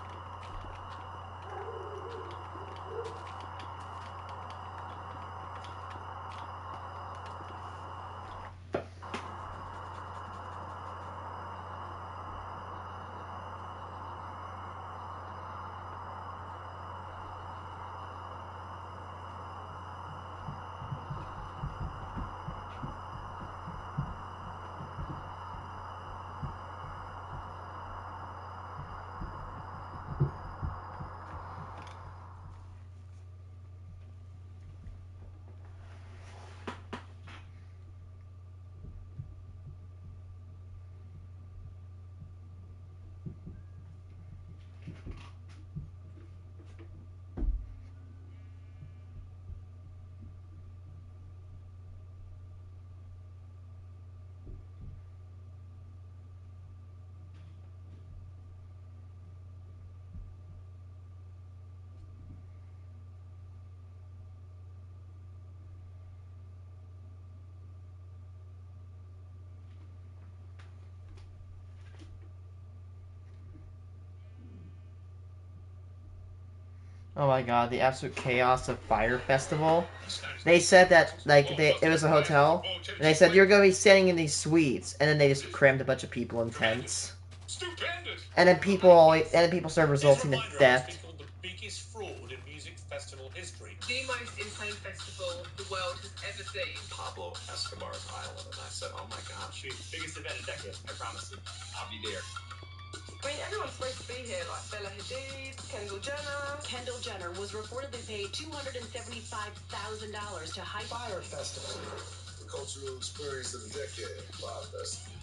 [SPEAKER 1] Oh my god, the absolute chaos of Fire Festival. They said that, like, it was a hotel, and they said, you're going to be staying in these suites, and then they just crammed a bunch of people in tents. And then people started resulting in theft.
[SPEAKER 6] The biggest fraud in music festival history.
[SPEAKER 8] The most insane festival the world has ever seen.
[SPEAKER 6] Pablo Escobar's Island, and I said, oh my gosh, biggest event in decades, I promise you. I'll be there.
[SPEAKER 8] I mean, everyone's supposed to be here, like Bella Hadid, Kendall Jenner.
[SPEAKER 7] Kendall Jenner was reportedly paid $275,000 to hype
[SPEAKER 9] Fire Festival. The cultural experience of the decade. Fire Festival.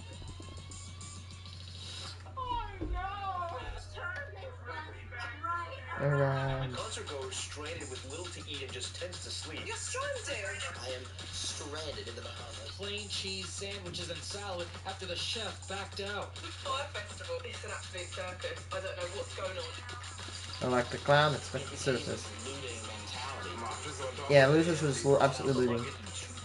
[SPEAKER 1] Around.
[SPEAKER 6] Concertgoers stranded with little to eat and just tends to sleep.
[SPEAKER 8] You're stranded.
[SPEAKER 10] I am stranded in the Bahamas.
[SPEAKER 11] Plain cheese sandwiches and salad after the chef backed out.
[SPEAKER 8] Fire Festival, it's an absolute circus. I don't know what's going on.
[SPEAKER 1] I like the clown, it's the surface.
[SPEAKER 10] Looting mentality.
[SPEAKER 1] Yeah, Losers was absolutely looting.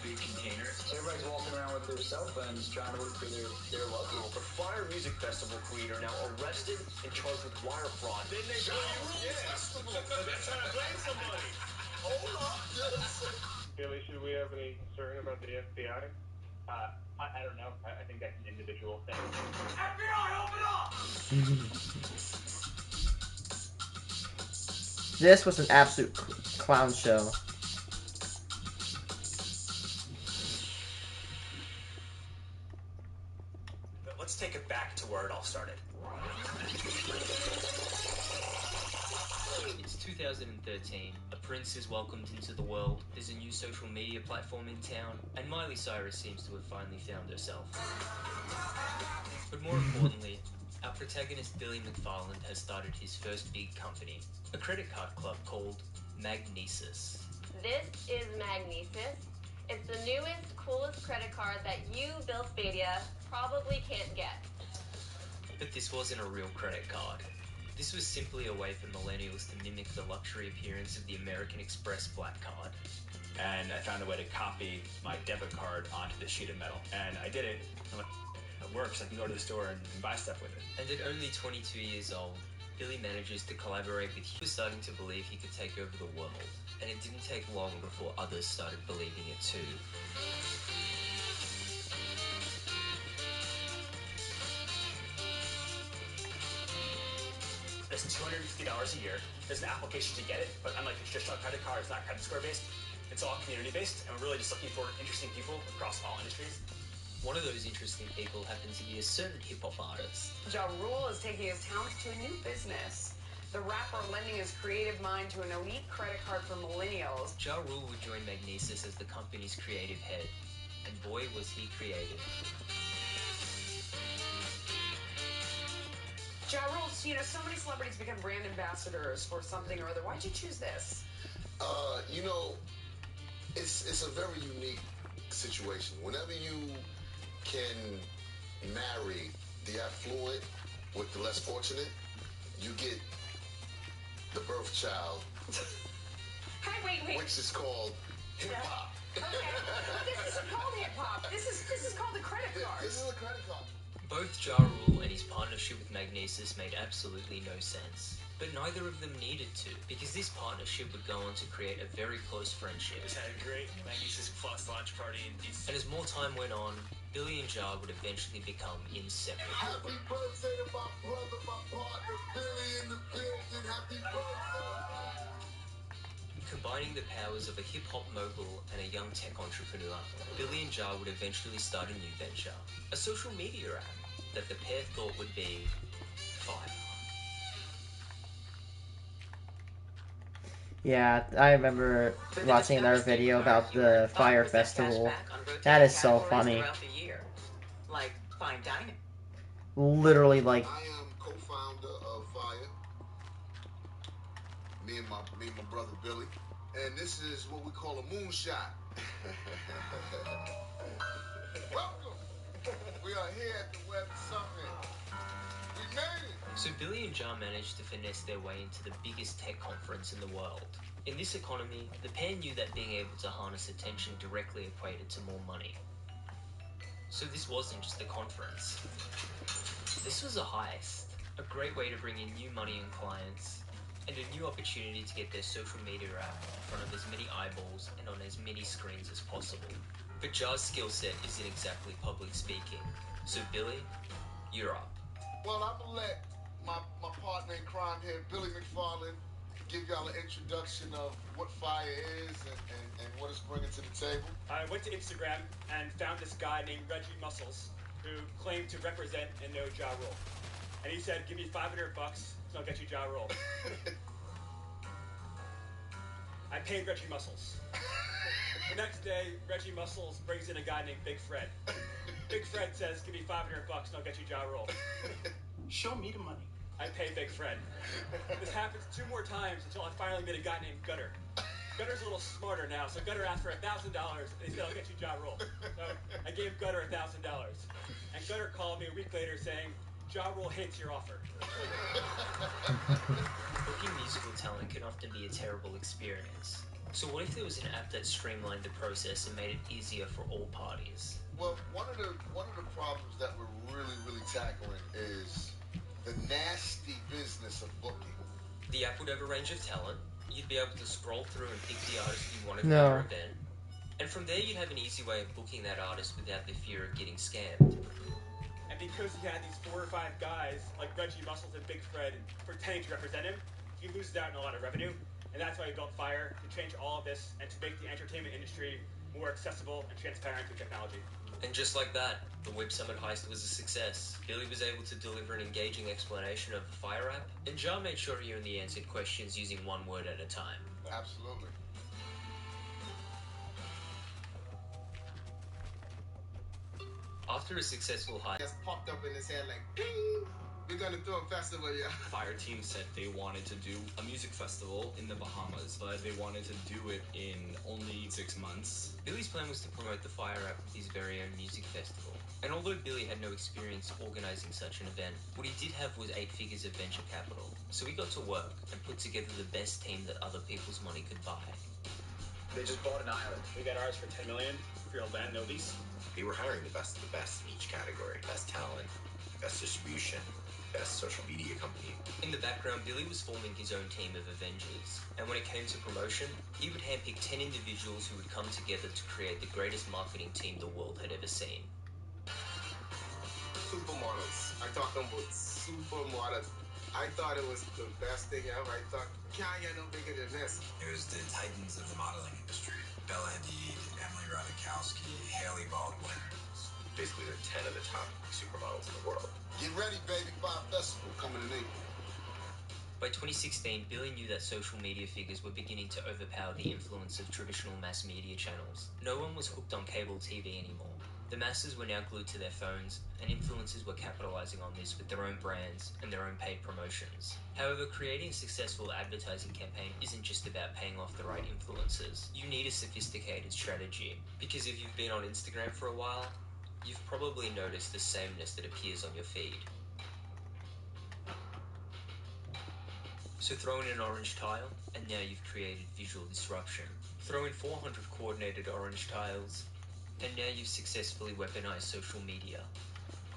[SPEAKER 9] Everybody's walking around with
[SPEAKER 10] their cell phones trying to look for their luggage.
[SPEAKER 12] The Fire Music Festival creator now arrested and charged with wire fraud.
[SPEAKER 6] Then they blame you. Yeah. They're trying to blame somebody.
[SPEAKER 9] Hold up.
[SPEAKER 4] Billy, should we have any concern about the FBI?
[SPEAKER 13] I don't know. I think that's an individual thing.
[SPEAKER 6] FBI, open up!
[SPEAKER 1] This was an absolute clown show.
[SPEAKER 12] Let's take it back to where it all started.
[SPEAKER 14] It's 2013. A prince is welcomed into the world. There's a new social media platform in town, and Miley Cyrus seems to have finally found herself. But more importantly, our protagonist Billy McFarland has started his first big company, a credit card club called Magnesis.
[SPEAKER 15] This is Magnesis. It's the newest, coolest credit card that you, Bill Spadea, probably can't get.
[SPEAKER 14] But this wasn't a real credit card. This was simply a way for millennials to mimic the luxury appearance of the American Express black card.
[SPEAKER 13] And I found a way to copy my debit card onto this sheet of metal. And I did it. I'm like, it works. I can go to the store and buy stuff with it.
[SPEAKER 14] And at only 22 years old, Billy manages to collaborate with Hugh, starting to believe he could take over the world. And it didn't take long before others started believing it too.
[SPEAKER 12] It's $250 a year. There's an application to get it, but unlike a traditional credit card, it's not credit score based. It's all community based, and we're really just looking for interesting people across all industries.
[SPEAKER 14] One of those interesting people happened to be a certain hip-hop artist.
[SPEAKER 16] Ja Rule is taking his talents to a new business. The rapper lending his creative mind to an elite credit card for millennials.
[SPEAKER 14] Ja Rule would join Magnesis as the company's creative head, and boy was he creative.
[SPEAKER 16] Ja Rule, so many celebrities become brand ambassadors for something or other. Why'd you choose this?
[SPEAKER 9] It's a very unique situation. Whenever you can marry the affluent with the less fortunate, you get the birth child,
[SPEAKER 16] Hey, wait.
[SPEAKER 9] which is called hip-hop.
[SPEAKER 16] Okay, but this isn't called hip-hop. This is called a credit card.
[SPEAKER 9] This is a credit card.
[SPEAKER 14] Both Ja Rule and his partnership with Magnesis made absolutely no sense. But neither of them needed to, because this partnership would go on to create a very close friendship.
[SPEAKER 12] Just had a great Magnesis Plus launch party in DC.
[SPEAKER 14] And as more time went on, Billy and Ja would eventually become inseparable.
[SPEAKER 9] Happy birthday to my brother, my partner, Billy in the building. Happy birthday.
[SPEAKER 14] Combining the powers of a hip-hop mogul and a young tech entrepreneur, Billy and Ja would eventually start a new venture, a social media app that the pair thought would be fire.
[SPEAKER 1] Yeah, I remember watching another video about the Fire Festival. That is so funny.
[SPEAKER 7] Like fine dining.
[SPEAKER 1] Literally, like,
[SPEAKER 9] I am co-founder of Fire. Me and my brother Billy, and this is what we call a moonshot. Welcome. We are here at the Web Summit. We made it.
[SPEAKER 14] So Billy and Ja managed to finesse their way into the biggest tech conference in the world. In this economy, the pair knew that being able to harness attention directly equated to more money. So this wasn't just a conference. This was a heist. A great way to bring in new money and clients, and a new opportunity to get their social media app in front of as many eyeballs and on as many screens as possible. But Ja's skill set isn't exactly public speaking. So Billy, you're up.
[SPEAKER 9] Well, I'm gonna let my partner in crime here, Billy McFarland, give y'all an introduction of what Fire is and what it's bringing to the table.
[SPEAKER 17] I went to Instagram and found this guy named Reggie Muscles, who claimed to represent and know Ja Rule. And he said, give me $500, so I'll get you Ja Rule. I paid Reggie Muscles. The next day, Reggie Muscles brings in a guy named Big Fred. Big Fred says, give me $500 and I'll get you Ja Rule.
[SPEAKER 11] Show me the money.
[SPEAKER 17] I pay Big Fred. This happens 2 more times until I finally meet a guy named Gutter. Gutter's a little smarter now, so Gutter asked for $1,000 and he said, I'll get you Ja Rule. So I gave Gutter $1,000. And Gutter called me a week later saying, Ja Rule hates your offer.
[SPEAKER 14] Booking musical talent can often be a terrible experience. So what if there was an app that streamlined the process and made it easier for all parties?
[SPEAKER 9] Well, one of the problems that we're really tackling is the nasty business of booking.
[SPEAKER 14] The app would have a range of talent. You'd be able to scroll through and pick the artist you wanted
[SPEAKER 1] No.
[SPEAKER 14] for your event. And from there, you'd have an easy way of booking that artist without the fear of getting scammed.
[SPEAKER 17] And because he had these 4 or 5 guys, like Reggie Muscles and Big Fred, pretending to represent him, he loses out on a lot of revenue. And that's why he built Fire, to change all of this and to make the entertainment industry more accessible and transparent through technology.
[SPEAKER 14] And just like that, the Web Summit heist was a success. Billy was able to deliver an engaging explanation of the Fire app, and Jar made sure he only answered questions using one word at a time.
[SPEAKER 9] Absolutely.
[SPEAKER 14] After a successful heist,
[SPEAKER 18] Just popped up in his head like, ping! We're gonna throw a festival, yeah.
[SPEAKER 19] Fire team said they wanted to do a music festival in the Bahamas, but they wanted to do it in only 6 months.
[SPEAKER 14] Billy's plan was to promote the Fire app with his very own music festival. And although Billy had no experience organizing such an event, what he did have was 8 figures of venture capital. So he got to work and put together the best team that other people's money could buy.
[SPEAKER 12] They just bought an island. We got ours for $10 million for your land, no lease.
[SPEAKER 20] We were hiring the best of the best in each category. Best talent, best distribution, best social media company.
[SPEAKER 14] In the background, Billy was forming his own team of Avengers. And when it came to promotion, he would handpick 10 individuals who would come together to create the greatest marketing team the world had ever seen.
[SPEAKER 18] Supermodels. I talked about supermodels. I thought it was the best thing ever. I thought, can't get no bigger than this.
[SPEAKER 21] It was the titans of the modeling industry. Bella Hadid, Emily Ratajkowski, Haley Baldwin.
[SPEAKER 20] Basically, they're 10 of the top supermodels in the world.
[SPEAKER 9] Get ready, baby. Fire Festival coming in April.
[SPEAKER 14] By 2016, Billy knew that social media figures were beginning to overpower the influence of traditional mass media channels. No one was hooked on cable TV anymore. The masses were now glued to their phones, and influencers were capitalizing on this with their own brands and their own paid promotions. However, creating a successful advertising campaign isn't just about paying off the right influencers. You need a sophisticated strategy, because if you've been on Instagram for a while, you've probably noticed the sameness that appears on your feed. So throw in an orange tile, and now you've created visual disruption. Throw in 400 coordinated orange tiles, and now you've successfully weaponized social media.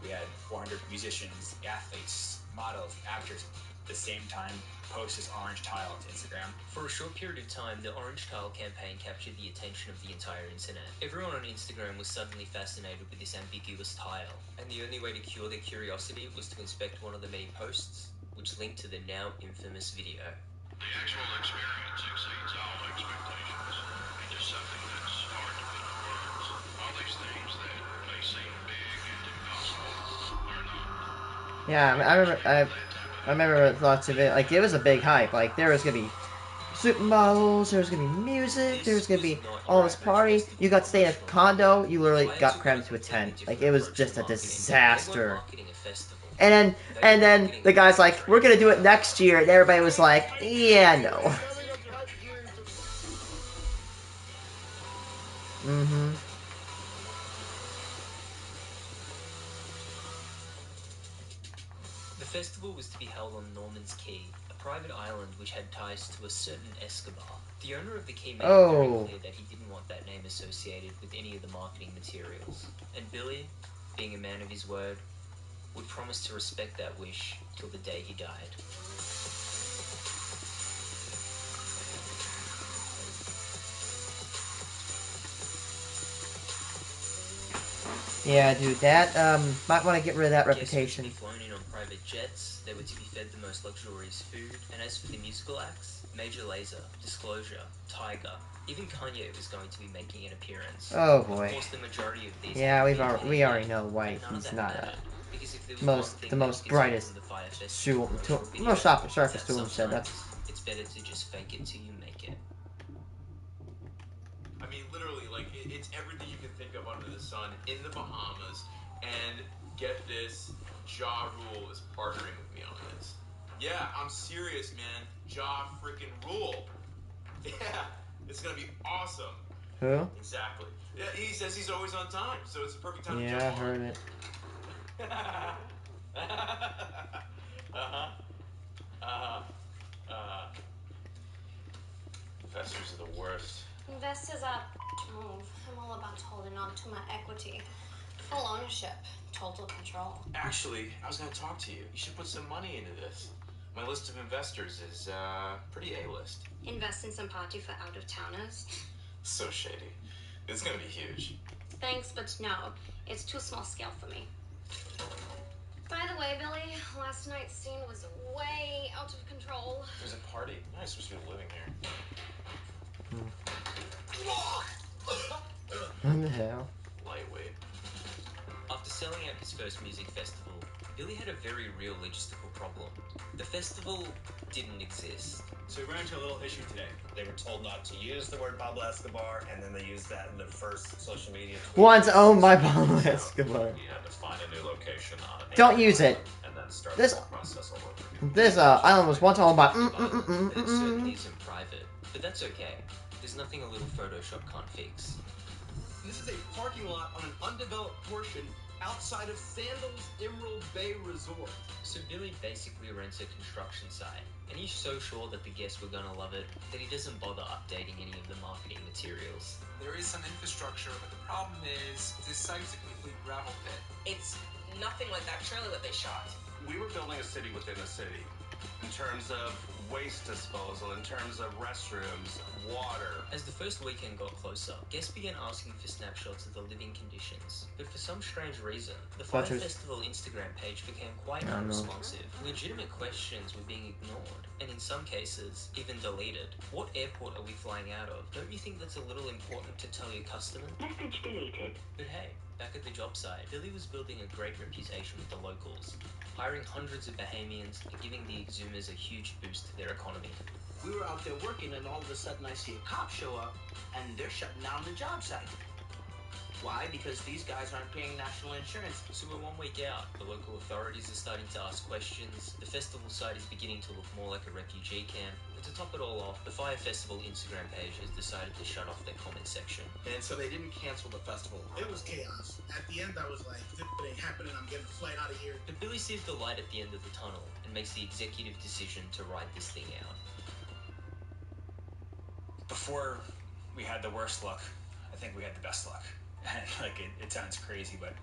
[SPEAKER 13] We had 400 musicians, athletes, models, actors at the same time post this orange tile to Instagram.
[SPEAKER 14] For a short period of time, the orange tile campaign captured the attention of the entire internet. Everyone on Instagram was suddenly fascinated with this ambiguous tile, and the only way to cure their curiosity was to inspect one of the many posts, which linked to the now infamous video.
[SPEAKER 6] The actual experience exceeds all expectations. It is something that's hard to put into words. All these things that may seem big and impossible are not.
[SPEAKER 1] Yeah, I remember lots of it. Like, it was a big hype. Like, there was gonna be supermodels, there was gonna be music, there was gonna be all this party. You got to stay in a condo, you literally got crammed to a tent. Like, it was just a disaster. And then the guy's like, we're gonna do it next year, and everybody was like, yeah, no. Mm-hmm.
[SPEAKER 14] The festival was to be held on Norman's Key, a private island which had ties to a certain Escobar. The owner of the key made it very clear that he didn't want that name associated with any of the marketing materials. And Billy, being a man of his word, would promise to respect that wish till the day he died.
[SPEAKER 1] Yeah, dude, that, might want to get rid of that reputation.
[SPEAKER 14] Guests would be flown in on private jets, they were to be fed the most luxurious food, and as for the musical acts, Major Lazer, Disclosure, Tiger, even Kanye was going to be making an appearance.
[SPEAKER 1] Oh boy.
[SPEAKER 14] Of course, the majority of these
[SPEAKER 1] Yeah, we already know why he's not the most brightest tool. Most sharpest tool said that's.
[SPEAKER 14] It's better to just fake it till you make it.
[SPEAKER 22] I mean, literally, like, it's everything you can think of under the sun in the Bahamas, and get this, Ja Rule is partnering with me on this. Yeah, I'm serious, man. Ja freaking Rule. Yeah, it's gonna be awesome.
[SPEAKER 1] Who?
[SPEAKER 22] Exactly. Yeah, he says he's always on time, so it's the perfect time to
[SPEAKER 1] Yeah, I
[SPEAKER 22] jump
[SPEAKER 1] heard it.
[SPEAKER 22] Investors are the worst.
[SPEAKER 3] Investors are move. I'm all about holding on to my equity. Full ownership. Total control.
[SPEAKER 22] Actually, I was going to talk to you. You should put some money into this. My list of investors is pretty A-list.
[SPEAKER 3] Invest in some party for out-of-towners.
[SPEAKER 22] So shady. It's going to be huge.
[SPEAKER 3] Thanks, but no. It's too small scale for me. By the way, Billy, last night's scene was way out of control.
[SPEAKER 22] There's a party. I'm not supposed to be living here.
[SPEAKER 1] What the hell?
[SPEAKER 22] Lightweight.
[SPEAKER 14] After selling out his first music festival, Billy had a very real logistical problem. The festival didn't exist.
[SPEAKER 13] So we ran into a little issue today. They were told not to use the word Pablo Escobar, and then they used that in their first social media tweet.
[SPEAKER 1] Once owned by Pablo Escobar.
[SPEAKER 22] You had to find a new location on it.
[SPEAKER 1] Don't use it.
[SPEAKER 22] And then start
[SPEAKER 1] This
[SPEAKER 22] the process all over.
[SPEAKER 1] this island was once owned by.
[SPEAKER 14] It certainly isn't private, but that's okay. There's nothing a little Photoshop can't fix.
[SPEAKER 5] This is a parking lot on an undeveloped portion outside of Sandals Emerald Bay Resort.
[SPEAKER 14] So Billy basically rents a construction site, and he's so sure that the guests were gonna love it that he doesn't bother updating any of the marketing materials.
[SPEAKER 21] There is some infrastructure, but the problem is this site is a complete gravel pit.
[SPEAKER 8] It's nothing like that trailer that they shot.
[SPEAKER 23] We were building a city within a city in terms of waste disposal, in terms of restrooms, water.
[SPEAKER 14] As the first weekend got closer, guests began asking for snapshots of the living conditions. But for some strange reason, the Fire
[SPEAKER 1] Fletcher's-
[SPEAKER 14] Festival Instagram page became quite
[SPEAKER 1] I don't know.
[SPEAKER 14] unresponsive. Legitimate questions were being ignored, and in some cases, even deleted. What airport are we flying out of? Don't you think that's a little important to tell your customers?
[SPEAKER 24] Message deleted.
[SPEAKER 14] But hey, back at the job site, Billy was building a great reputation with the locals, hiring hundreds of Bahamians and giving the Exhumers a huge boost to their economy.
[SPEAKER 5] We were out there working, and all of a sudden I see a cop show up, and they're shutting down the job site. Why? Because these guys aren't paying national insurance.
[SPEAKER 14] So we're 1 week out. The local authorities are starting to ask questions. The festival site is beginning to look more like a refugee camp. But to top it all off, the Fire Festival Instagram page has decided to shut off their comment section.
[SPEAKER 5] And so they didn't cancel the festival.
[SPEAKER 25] It was chaos. At the end, I was like, if it ain't happening, I'm getting a flight out of here.
[SPEAKER 14] But Billy sees the light at the end of the tunnel and makes the executive decision to ride this thing out.
[SPEAKER 13] Before we had the worst luck, I think we had the best luck. And like it sounds crazy, but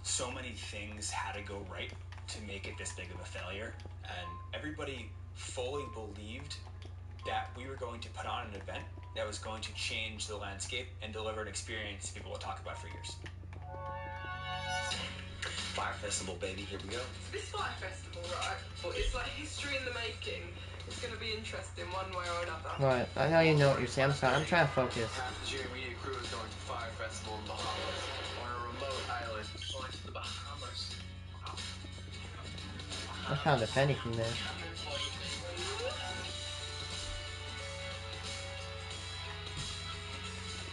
[SPEAKER 13] so many things had to go right to make it this big of a failure. And everybody fully believed that we were going to put on an event that was going to change the landscape and deliver an experience people will talk about for years.
[SPEAKER 20] Fire Festival, baby, here we go.
[SPEAKER 8] This Fire Festival, right? Well, it's like history in the making. It's going to be interesting one way or another.
[SPEAKER 1] Right, I know you know what you're saying. I'm sorry, I'm trying to focus.
[SPEAKER 18] Half the Junior Media crew is going to Fire Festival in Bahamas on a remote island.
[SPEAKER 10] Going to the Bahamas.
[SPEAKER 1] I found a penny from there.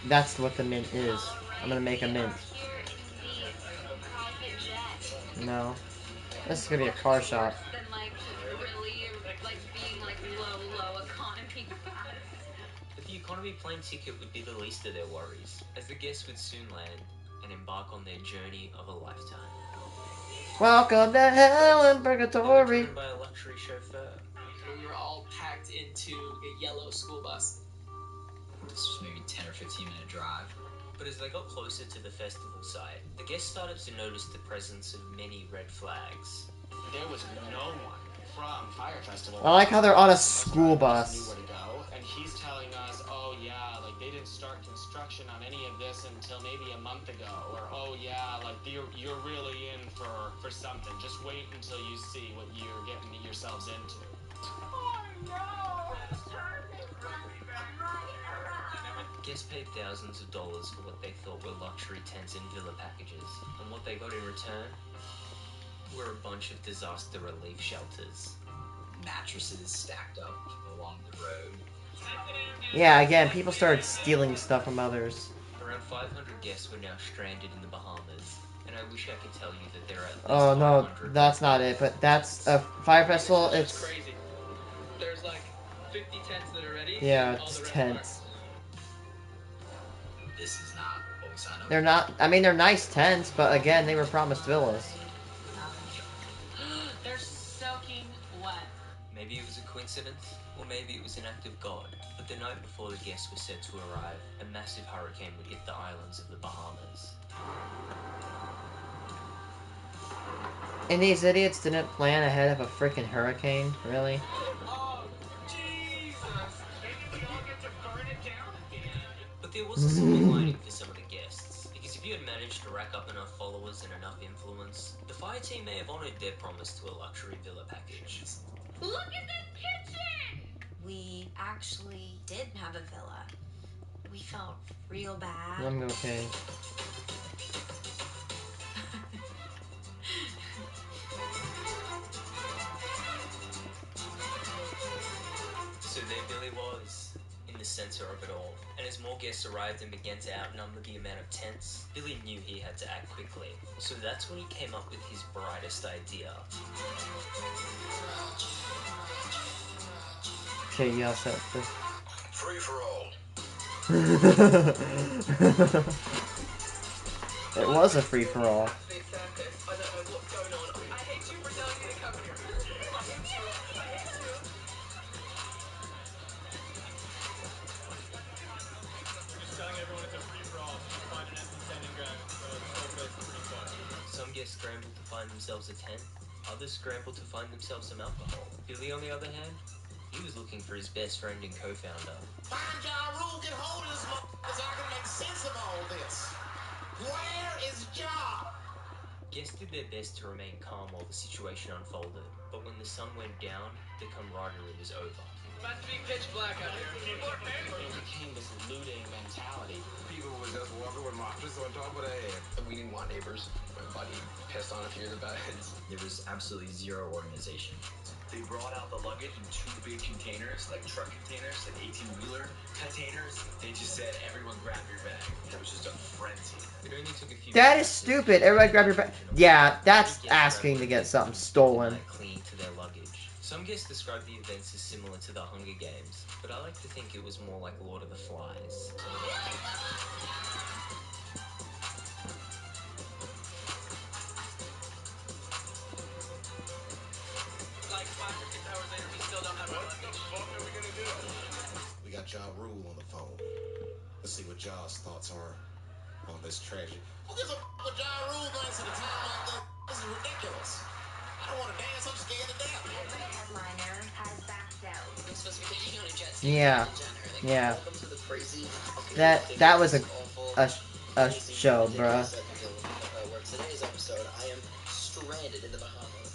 [SPEAKER 1] That's what the mint is. I'm gonna make a mint. No. This is gonna be a car shop.
[SPEAKER 3] Than like really like being like low economy.
[SPEAKER 14] But the economy plane ticket would be the least of their worries, as the guests would soon land and embark on their journey of a lifetime.
[SPEAKER 1] Welcome to hell and purgatory.
[SPEAKER 14] Driven by a luxury chauffeur.
[SPEAKER 10] We were all packed into a yellow school bus.
[SPEAKER 26] This was maybe 10 or 15 minute drive.
[SPEAKER 14] But as they got closer to the festival site, the guests started to notice the presence of many red flags.
[SPEAKER 12] There was no one from Fire Festival.
[SPEAKER 1] I like how they're on a school bus.
[SPEAKER 12] Knew where to go, and he's telling us, oh yeah, like they didn't start construction on any of this until maybe a month ago, or oh yeah, like you're really in for something. Just wait until you see what you're getting yourselves into.
[SPEAKER 14] Guests paid thousands of dollars for what they thought were luxury tents and villa packages, and what they got in return were a bunch of disaster relief shelters.
[SPEAKER 26] Mattresses stacked up along the road.
[SPEAKER 1] Yeah, again, people started stealing stuff from others.
[SPEAKER 14] Around 500 guests were now stranded in the Bahamas, and I wish I could tell you that there are at least
[SPEAKER 1] Oh no,
[SPEAKER 14] 500
[SPEAKER 1] that's not it. But that's a Fire Festival.
[SPEAKER 10] It's
[SPEAKER 1] It's
[SPEAKER 10] crazy. There's like 50 tents that are ready.
[SPEAKER 1] yeah,
[SPEAKER 10] and all
[SPEAKER 1] it's
[SPEAKER 10] the rest
[SPEAKER 1] tents.
[SPEAKER 26] This is not what we signed up
[SPEAKER 1] They're not. I mean, they're nice tents, but again, they were promised villas.
[SPEAKER 8] They're soaking wet.
[SPEAKER 14] Maybe it was a coincidence, Or maybe it was an act of God. But the night before the guests were set to arrive, a massive hurricane would hit the islands of the Bahamas.
[SPEAKER 1] And these idiots didn't plan ahead of a freaking hurricane? Really?
[SPEAKER 14] But there was a silver lining for some of the guests, because if you had managed to rack up enough followers and enough influence, the fire team may have honoured their promise to a luxury villa package.
[SPEAKER 3] Look at this kitchen! We actually did have a villa. We felt real bad.
[SPEAKER 1] I'm okay.
[SPEAKER 14] So there Billy was, in the centre of it all. And as more guests arrived and began to outnumber the amount of tents, Billy knew he had to act quickly. So that's when he came up with his brightest idea.
[SPEAKER 1] Okay, you all set for
[SPEAKER 21] Free for all.
[SPEAKER 1] It was a free-for-all.
[SPEAKER 14] Some guests scrambled to find themselves a tent, others scrambled to find themselves some alcohol. Billy, on the other hand, he was looking for his best friend and co-founder.
[SPEAKER 18] Find Ja Rule, get hold of this motherfucker so I can make sense of all this. Where is Ja?
[SPEAKER 14] Guests did their best to remain calm while the situation unfolded, but when the sun went down, the camaraderie was over.
[SPEAKER 11] About to be pitch black out here. People are panicking.
[SPEAKER 12] It became this looting mentality.
[SPEAKER 18] People were just walking with mattresses on top of their head.
[SPEAKER 26] We didn't want neighbors. My buddy pissed on a few of the beds. There was absolutely zero organization.
[SPEAKER 19] They brought out the luggage in 2 big containers, like truck containers, like 18-wheeler containers. They just said, everyone grab your bag. It was just a frenzy.
[SPEAKER 14] It only took a few
[SPEAKER 1] That is stupid. Everybody grab your bag. Yeah, that's asking to get something stolen.
[SPEAKER 14] Clean to their luggage. Some guests describe the events as similar to the Hunger Games, but I like to think it was more like Lord of the Flies.
[SPEAKER 11] Like 5 or 6 hours later, we still don't have our luggage. What the fuck are we gonna do?
[SPEAKER 18] We got Ja Rule on the phone. Let's see what Ja's thoughts are on this tragedy. Who gives a f*** what Ja Rule thinks at a time like that? This is ridiculous. I don't want to dance, I'm scared to death.
[SPEAKER 3] Every headliner has backed out. I'm supposed to be getting on a jet ski.
[SPEAKER 1] Yeah. Yeah.
[SPEAKER 26] Welcome to the crazy.
[SPEAKER 1] That was a show, bruh.
[SPEAKER 26] Where today's episode, I am stranded in the Bahamas.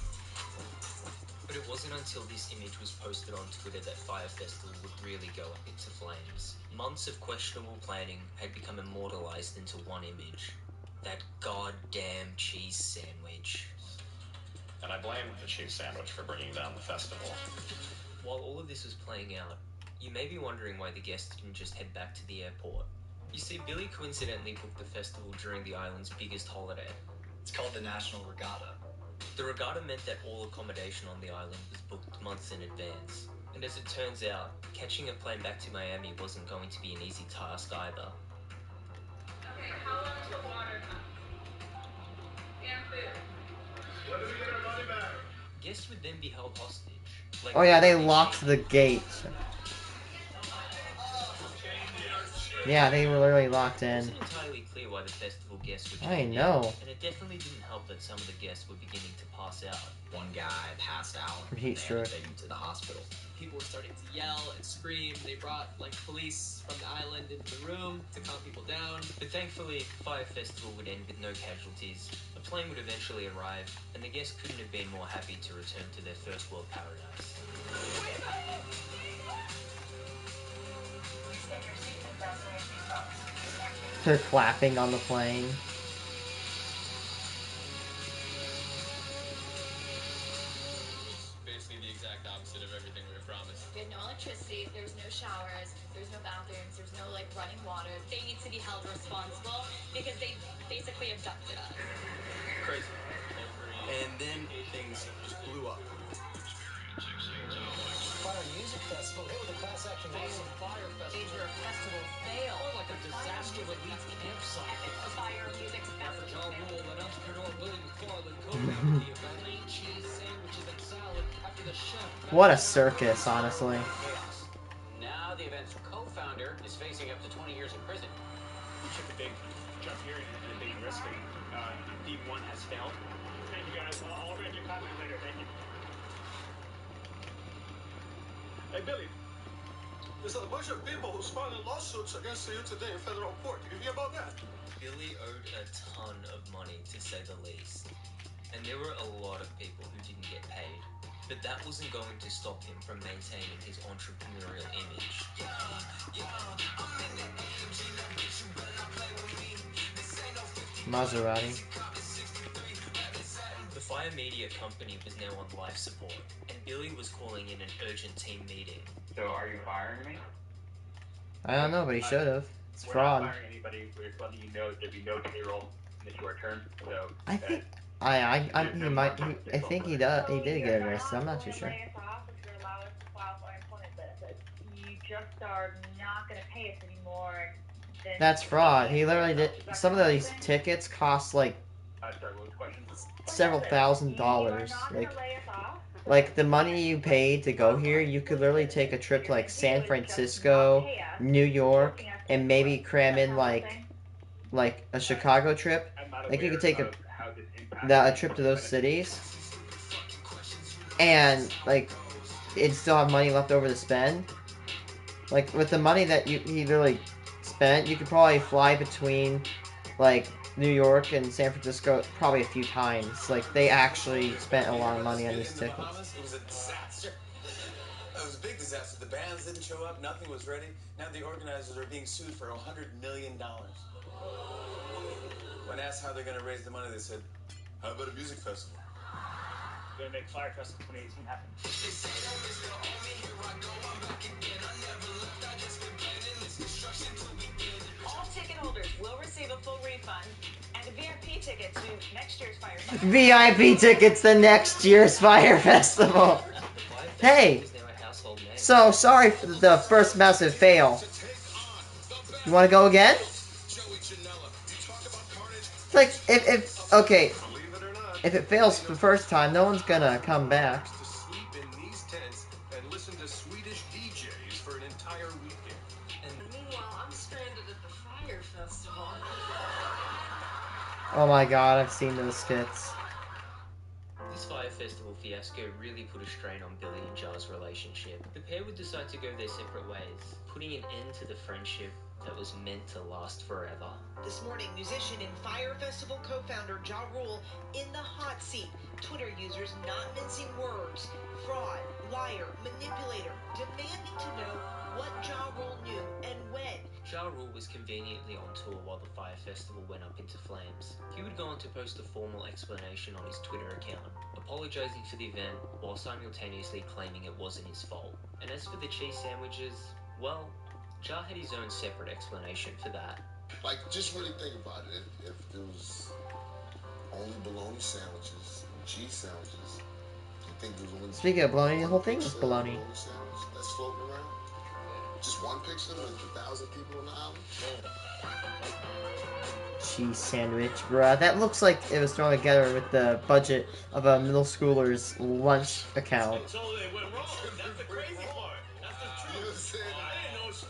[SPEAKER 14] But it wasn't until this image was posted on Twitter that Fire Festival would really go up into flames. Months of questionable planning had become immortalized into one image. That goddamn cheese sandwich.
[SPEAKER 2] And I blame the cheese sandwich for bringing down the festival.
[SPEAKER 14] While all of this was playing out, you may be wondering why the guests didn't just head back to the airport. You see, Billy coincidentally booked the festival during the island's biggest holiday.
[SPEAKER 26] It's called the National Regatta.
[SPEAKER 14] The regatta meant that all accommodation on the island was booked months in advance. And as it turns out, catching a plane back to Miami wasn't going to be an easy task either.
[SPEAKER 8] Okay, how long till water comes? And food. When do we get our money back?
[SPEAKER 14] Guests would then be held hostage. Like
[SPEAKER 1] Oh yeah, they locked the gate. Yeah, they were literally locked
[SPEAKER 14] It
[SPEAKER 1] in.
[SPEAKER 14] wasn't entirely clear why the festival guests were
[SPEAKER 1] I
[SPEAKER 14] joining
[SPEAKER 1] know.
[SPEAKER 14] in, and it definitely didn't help that some of the guests were beginning to pass out.
[SPEAKER 26] One guy passed out.
[SPEAKER 1] From heat
[SPEAKER 26] They had to
[SPEAKER 1] stroke.
[SPEAKER 26] take him to the hospital.
[SPEAKER 10] People were starting to yell and scream. They brought like police from the island into the room to calm people down.
[SPEAKER 14] But thankfully, Fire Festival would end with no casualties. A plane would eventually arrive, and the guests couldn't have been more happy to return to their first world paradise.
[SPEAKER 1] They're clapping on the plane.
[SPEAKER 4] Basically the exact opposite of everything we were promised.
[SPEAKER 3] We had no electricity, there was no showers, there was no bathrooms, there was no like running water. They need to be held responsible because they basically abducted us.
[SPEAKER 19] Crazy. And then things just blew up.
[SPEAKER 11] Fire Music Festival, hit with a class action lawsuit. Fire Festival. Major festival fail. More like a disaster relief campsite.
[SPEAKER 3] Fire Music
[SPEAKER 11] After
[SPEAKER 3] Festival.
[SPEAKER 11] Ja Rule and entrepreneur Billy McFarland co-founded the event. Plain cheese sandwiches and salad after the chef.
[SPEAKER 1] What a circus, honestly.
[SPEAKER 13] 1 has failed. Thank you guys. I'll read your comment later. Thank you.
[SPEAKER 7] Hey, Billy. There's a bunch of people who's filing lawsuits against you today in federal court. Did you hear about that?
[SPEAKER 14] Billy owed a ton of money, to say the least. And there were a lot of people who didn't get paid. But that wasn't going to stop him from maintaining his entrepreneurial image.
[SPEAKER 1] Maserati.
[SPEAKER 14] The Fire Media company was now on life support, and Billy was calling in an urgent team meeting.
[SPEAKER 9] So are you firing me?
[SPEAKER 1] I don't know, but he should have. It's
[SPEAKER 9] We're
[SPEAKER 1] fraud.
[SPEAKER 9] not firing anybody. We're just letting you know there'll be no payroll in the short term. So
[SPEAKER 1] I think I think he does. He did get arrested. I'm not too sure.
[SPEAKER 8] You just are not going to pay us anymore. Then
[SPEAKER 1] That's fraud. He literally did. Some of these tickets cost like
[SPEAKER 9] sorry, what was the question?
[SPEAKER 1] several $1,000s. Like the money you paid to go here, you could literally take a trip to like San Francisco, New York, and maybe cram in like a Chicago trip. Like you could take a trip to those cities, and like it'd still have money left over to spend. Like with the money that he literally spent, you could probably fly between like New York and San Francisco probably a few times. Like they actually spent a lot of money on these tickets.
[SPEAKER 15] It was a disaster. It was a big disaster. The bands didn't show up. Nothing was ready. Now the organizers are being sued for $100 million. When asked how they're going to raise the money, they said, "How about a music festival?"
[SPEAKER 13] We're gonna make Fire Festival 2018 happen.
[SPEAKER 16] All ticket holders will receive a full refund and a VIP ticket to next year's Fire Festival.
[SPEAKER 1] VIP tickets to next year's Fire Festival. Hey, so sorry for the first massive fail. You want to go again? It's like if okay, if it fails the first time, no one's gonna come back.
[SPEAKER 7] Sleep in these tents and listen to Swedish DJs for an entire weekend.
[SPEAKER 16] And meanwhile, I'm stranded at the Fire Festival.
[SPEAKER 1] Oh my god, I've seen those skits.
[SPEAKER 14] This Fire Festival fiasco really put a strain on Billy and Jar's relationship. The pair would decide to go their separate ways, putting an end to the friendship that was meant to last forever.
[SPEAKER 17] This morning, musician and Fire Festival co-founder Ja Rule in the hot seat. Twitter users not mincing words. Fraud, liar, manipulator, demanding to know what Ja Rule knew and when.
[SPEAKER 14] Ja Rule was conveniently on tour while the Fire Festival went up into flames. He would go on to post a formal explanation on his Twitter account, apologizing for the event while simultaneously claiming it wasn't his fault. And as for the cheese sandwiches, well, Ja had his own separate explanation for that.
[SPEAKER 18] Like, just really think about it. If there was only bologna sandwiches, cheese sandwiches, you think there was only...
[SPEAKER 1] Speaking of bologna, the whole thing is bologna.
[SPEAKER 18] Sandwich that's floating around? Just one picture with 1,000 people on the island?
[SPEAKER 1] Cheese sandwich, bruh. That looks like it was thrown together with the budget of a middle schooler's lunch account.
[SPEAKER 7] So they went wrong. That's the crazy part. That's the truth. I didn't know shit.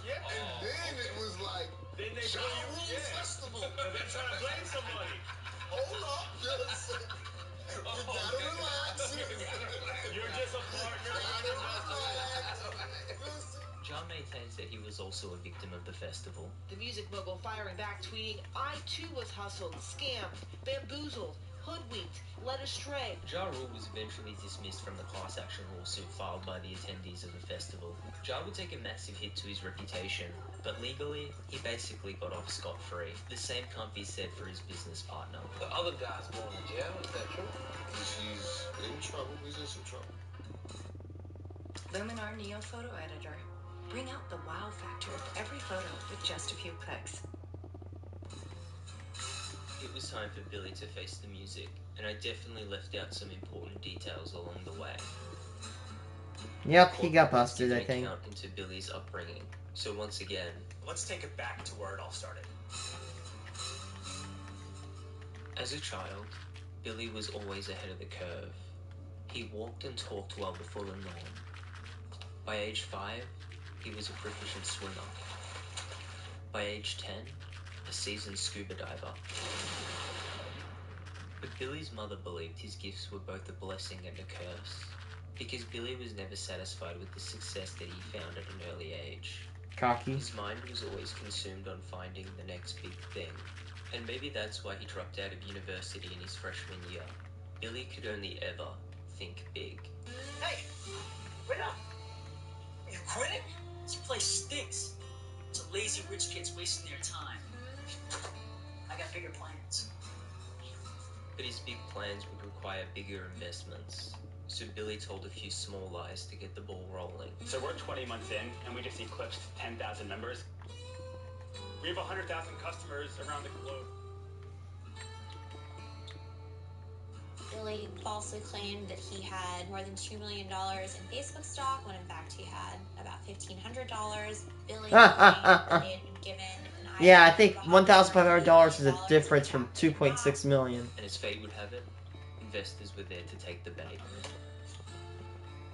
[SPEAKER 7] And then it was like, then they Ja Rule Festival. They're trying to blame somebody. Hold up. You gotta relax. You're just a partner.
[SPEAKER 14] Ja maintains that he was also a victim of the festival.
[SPEAKER 17] The music mogul firing back, tweeting, "I too was hustled, scammed, bamboozled, hoodwinked, led astray."
[SPEAKER 14] Ja Rule was eventually dismissed from the class action lawsuit filed by the attendees of the festival. Ja would take a massive hit to his reputation, but legally, he basically got off scot-free. The same can't be said for his business partner.
[SPEAKER 15] The other guy's going to jail, is that true? He's in trouble. He's in some trouble.
[SPEAKER 24] Luminar Neo Photo Editor. Bring out the wow factor of every photo with just a few clicks.
[SPEAKER 14] It was time for Billy to face the music, and I definitely left out some important details along the way.
[SPEAKER 1] Yep, he got busted, I think.
[SPEAKER 14] Count into Billy's upbringing. So once again,
[SPEAKER 13] let's take it back to where it all started.
[SPEAKER 14] As a child, Billy was always ahead of the curve. He walked and talked well before the norm. By age 5, he was a proficient swimmer. By age 10, a seasoned scuba diver. But Billy's mother believed his gifts were both a blessing and a curse, because Billy was never satisfied with the success that he found at an early age.
[SPEAKER 1] Cocky.
[SPEAKER 14] His mind was always consumed on finding the next big thing, and maybe that's why he dropped out of university in his freshman year. Billy could only ever think big.
[SPEAKER 11] Hey, wait up! Are you quitting? This place stinks. It's a lazy rich kids wasting their time. I got bigger plans.
[SPEAKER 14] But his big plans would require bigger investments. So Billy told a few small lies to get the ball rolling.
[SPEAKER 13] So we're 20 months in, and we just eclipsed 10,000 members. We have 100,000 customers around the globe.
[SPEAKER 3] Billy falsely claimed that he had more than $2 million in Facebook stock, when in fact he had about $1,500. Billy claimed that he had been given an
[SPEAKER 1] Yeah, I think $1,500 is a difference from $2.6 million.
[SPEAKER 14] And as fate would have it, investors were there to take the bait.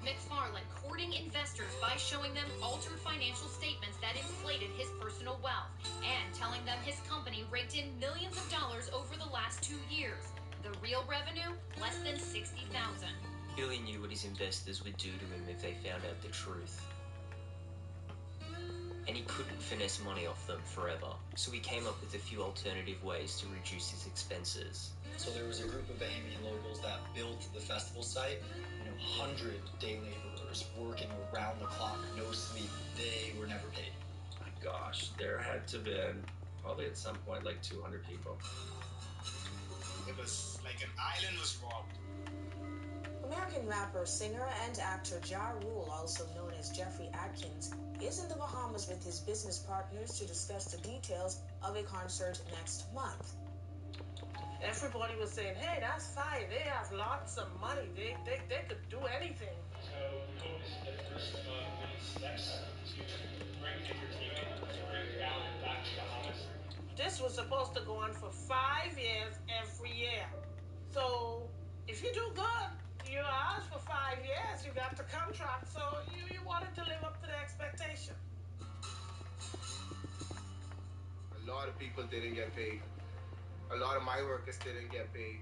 [SPEAKER 5] McFarland courting investors by showing them altered financial statements that inflated his personal wealth and telling them his company raked in millions of dollars over the last 2 years. The real revenue, less than $60,000.
[SPEAKER 14] Billy knew what his investors would do to him if they found out the truth. And he couldn't finesse money off them forever, so he came up with a few alternative ways to reduce his expenses.
[SPEAKER 26] So there was a group of Bahamian locals that built the festival site. 100 day laborers working around the clock, no sleep. They were never paid.
[SPEAKER 6] My gosh, there had to have been probably at some point like 200 people.
[SPEAKER 7] It was like an island was robbed.
[SPEAKER 20] American rapper, singer, and actor Ja Rule, also known as Jeffrey Atkins, is in the Bahamas with his business partners to discuss the details of a concert next month.
[SPEAKER 22] Everybody was saying, hey, that's fine. They have lots of money. They could do anything.
[SPEAKER 23] So, what was the first of many steps to bring entertainment, to bring talent back to Bahamas?
[SPEAKER 22] This was supposed to go on for 5 years every year. So, if you do good, you asked for 5 years, you got the contract, so you wanted to live up to the expectation.
[SPEAKER 7] A lot of people didn't get paid. A lot of my workers didn't get paid.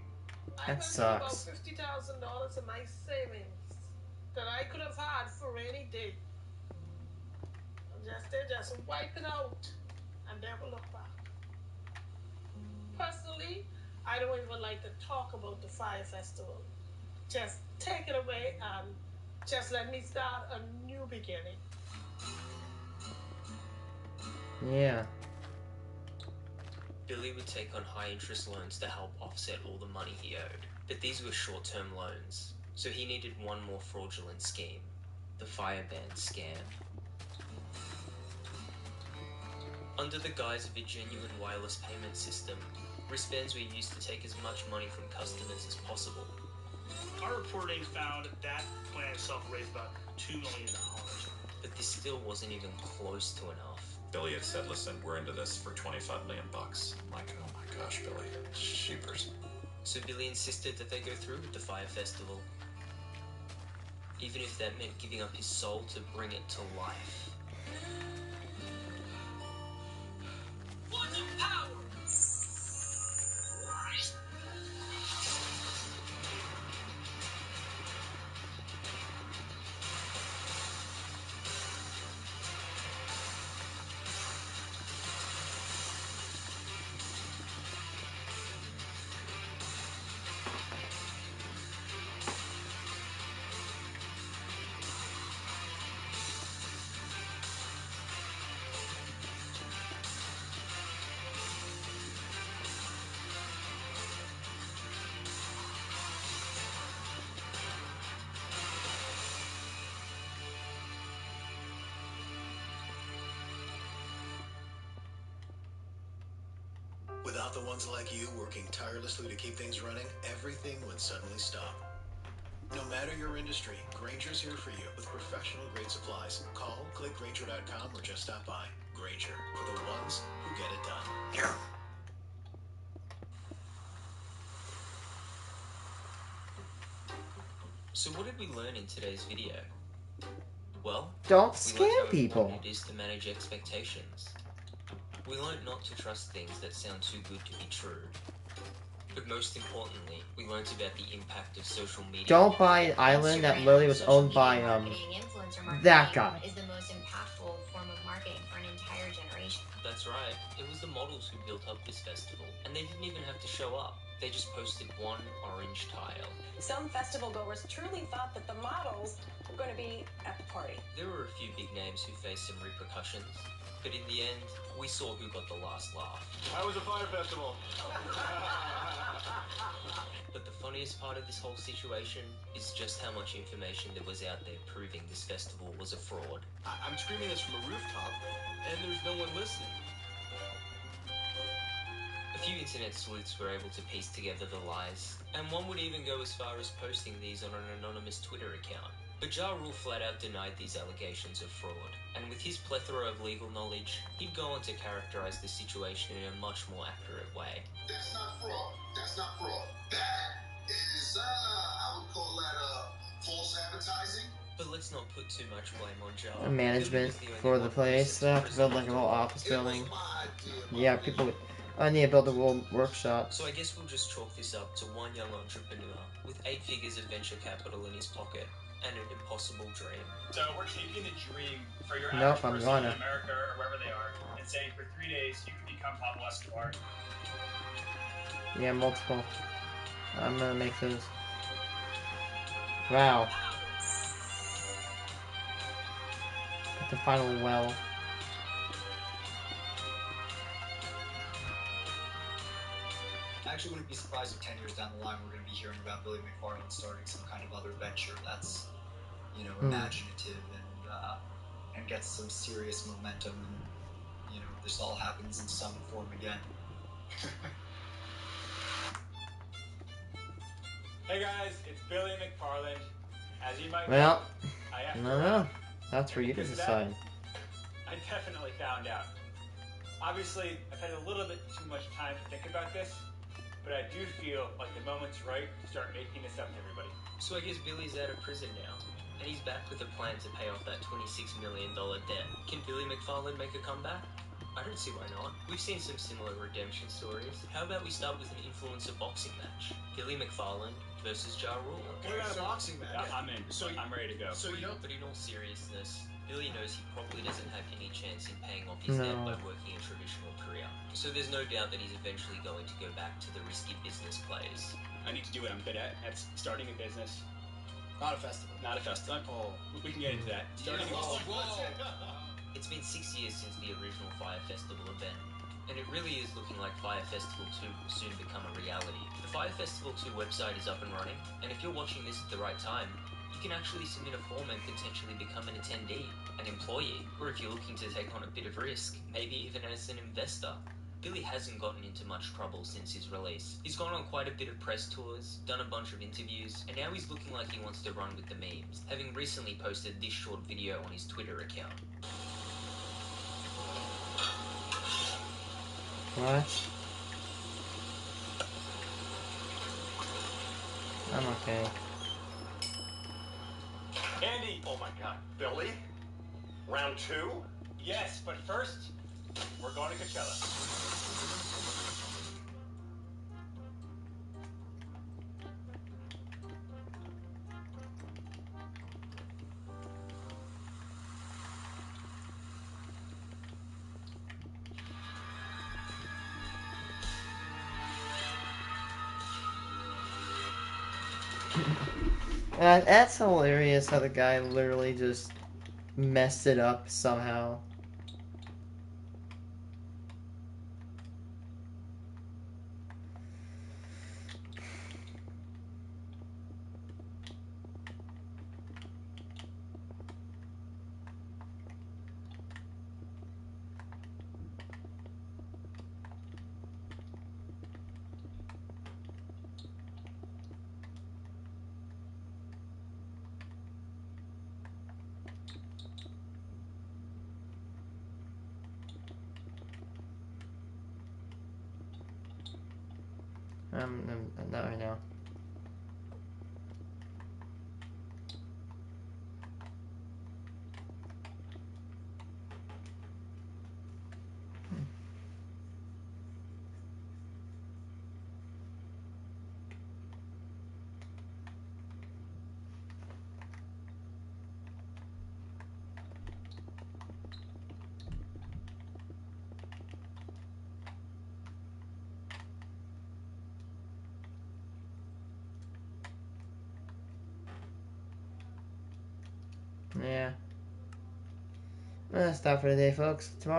[SPEAKER 1] That sucks.
[SPEAKER 22] I went about $50,000 of my savings that I could have had for rainy day. They just wipe it out and never look back. Personally, I don't even like to talk about the Fire Festival. Just take it away and just let me start a new beginning.
[SPEAKER 1] Yeah.
[SPEAKER 14] Billy would take on high-interest loans to help offset all the money he owed. But these were short-term loans, so he needed one more fraudulent scheme. The fire ban scam. Under the guise of a genuine wireless payment system, wristbands were used to take as much money from customers as possible.
[SPEAKER 23] Our reporting found that plan itself raised about $2 million.
[SPEAKER 14] But this still wasn't even close to enough.
[SPEAKER 2] Billy had said, listen, we're into this for $25 million. I'm like, oh my gosh, Billy, sheepers.
[SPEAKER 14] So Billy insisted that they go through with the Fire Festival. Even if that meant giving up his soul to bring it to life.
[SPEAKER 11] For the power!
[SPEAKER 18] Without the ones like you working tirelessly to keep things running, everything would suddenly stop. No matter your industry, Grainger's here for you with professional-grade supplies. Call, click Grainger.com, or just stop by. Grainger, for the ones who get it done.
[SPEAKER 14] So what did we learn in today's video? Well,
[SPEAKER 1] don't
[SPEAKER 14] we learned how
[SPEAKER 1] scam people.
[SPEAKER 14] important it is to manage expectations. We learned not to trust things that sound too good to be true. But But most importantly, we learned about the impact of social media.
[SPEAKER 1] Don't buy an island that literally was owned by that guy.
[SPEAKER 3] Is the most impactful form of marketing for an entire generation.
[SPEAKER 14] That's right. It was the models who built up this festival, and they didn't even have to show up. They just posted one orange tile.
[SPEAKER 16] Some festival goers truly thought that the models were going to be at the party.
[SPEAKER 14] There were a few big names who faced some repercussions, but in the end, we saw who got the last laugh.
[SPEAKER 9] How was the fire festival?
[SPEAKER 14] But the funniest part of this whole situation is just how much information there was out there proving this festival was a fraud.
[SPEAKER 15] I'm screaming this from a rooftop, and there's no one listening.
[SPEAKER 14] A few internet sleuths were able to piece together the lies, and one would even go as far as posting these on an anonymous Twitter account. But Ja Rule flat out denied these allegations of fraud, and with his plethora of legal knowledge, he'd go on to characterize the situation in a much more accurate way.
[SPEAKER 7] That's not fraud. That's not fraud. That is, I would call that, false advertising.
[SPEAKER 14] But let's not put too much blame on Ja.
[SPEAKER 1] Management for the place. They have to build like a whole office building. Yeah, people need to build a little workshop.
[SPEAKER 14] So I guess we'll just chalk this up to one young entrepreneur with 8 figures of venture capital in his pocket and an impossible dream.
[SPEAKER 9] So we're taking the dream for your
[SPEAKER 1] Nope,
[SPEAKER 9] average
[SPEAKER 1] I'm
[SPEAKER 9] person
[SPEAKER 1] gonna.
[SPEAKER 9] in America or wherever they are, and saying for 3 days you can become Pablo Escobar.
[SPEAKER 1] Yeah, multiple. I'm gonna make those. Wow. The final well.
[SPEAKER 26] I actually wouldn't be surprised if 10 years down the line we're going to be hearing about Billy McFarland starting some kind of other venture that's, imaginative and gets some serious momentum, and this all happens in some form again.
[SPEAKER 9] Hey guys, it's Billy McFarland. As you might
[SPEAKER 1] Well,
[SPEAKER 9] know,
[SPEAKER 1] I don't know. That's for you to decide.
[SPEAKER 9] I definitely found out. Obviously, I've had a little bit too much time to think about this, but I do feel like the moment's right to start making this up to everybody.
[SPEAKER 14] So I guess Billy's out of prison now, and he's back with a plan to pay off that $26 million debt. Can Billy McFarland make a comeback? I don't see why not. We've seen some similar redemption stories. How about we start with an influencer boxing match? Billy McFarland versus Ja Rule.
[SPEAKER 15] What about a boxing match?
[SPEAKER 9] I'm in. I'm ready to go.
[SPEAKER 14] But in all seriousness, Billy knows he probably doesn't have any chance in paying off his debt by working a traditional career. So there's no doubt that he's eventually going to go back to the risky business plays.
[SPEAKER 9] I need to do what I'm good at. That's starting a business.
[SPEAKER 15] Not a festival.
[SPEAKER 9] Not a festival. Oh, we can get into that. Starting a business.
[SPEAKER 14] It's been 6 years since the original Fire Festival event, and it really is looking like Fire Festival 2 will soon become a reality. The Fire Festival 2 website is up and running, and if you're watching this at the right time, you can actually submit a form and potentially become an attendee, an employee, or if you're looking to take on a bit of risk, maybe even as an investor. Billy hasn't gotten into much trouble since his release. He's gone on quite a bit of press tours, done a bunch of interviews, and now he's looking like he wants to run with the memes, having recently posted this short video on his Twitter account.
[SPEAKER 1] What? I'm okay.
[SPEAKER 9] Andy! Oh my god.
[SPEAKER 4] Billy? Round 2?
[SPEAKER 9] Yes, but first, we're going to Coachella.
[SPEAKER 1] That's hilarious how the guy literally just messed it up somehow. Not right now. Yeah. Well, that's that for today, folks. Tomorrow.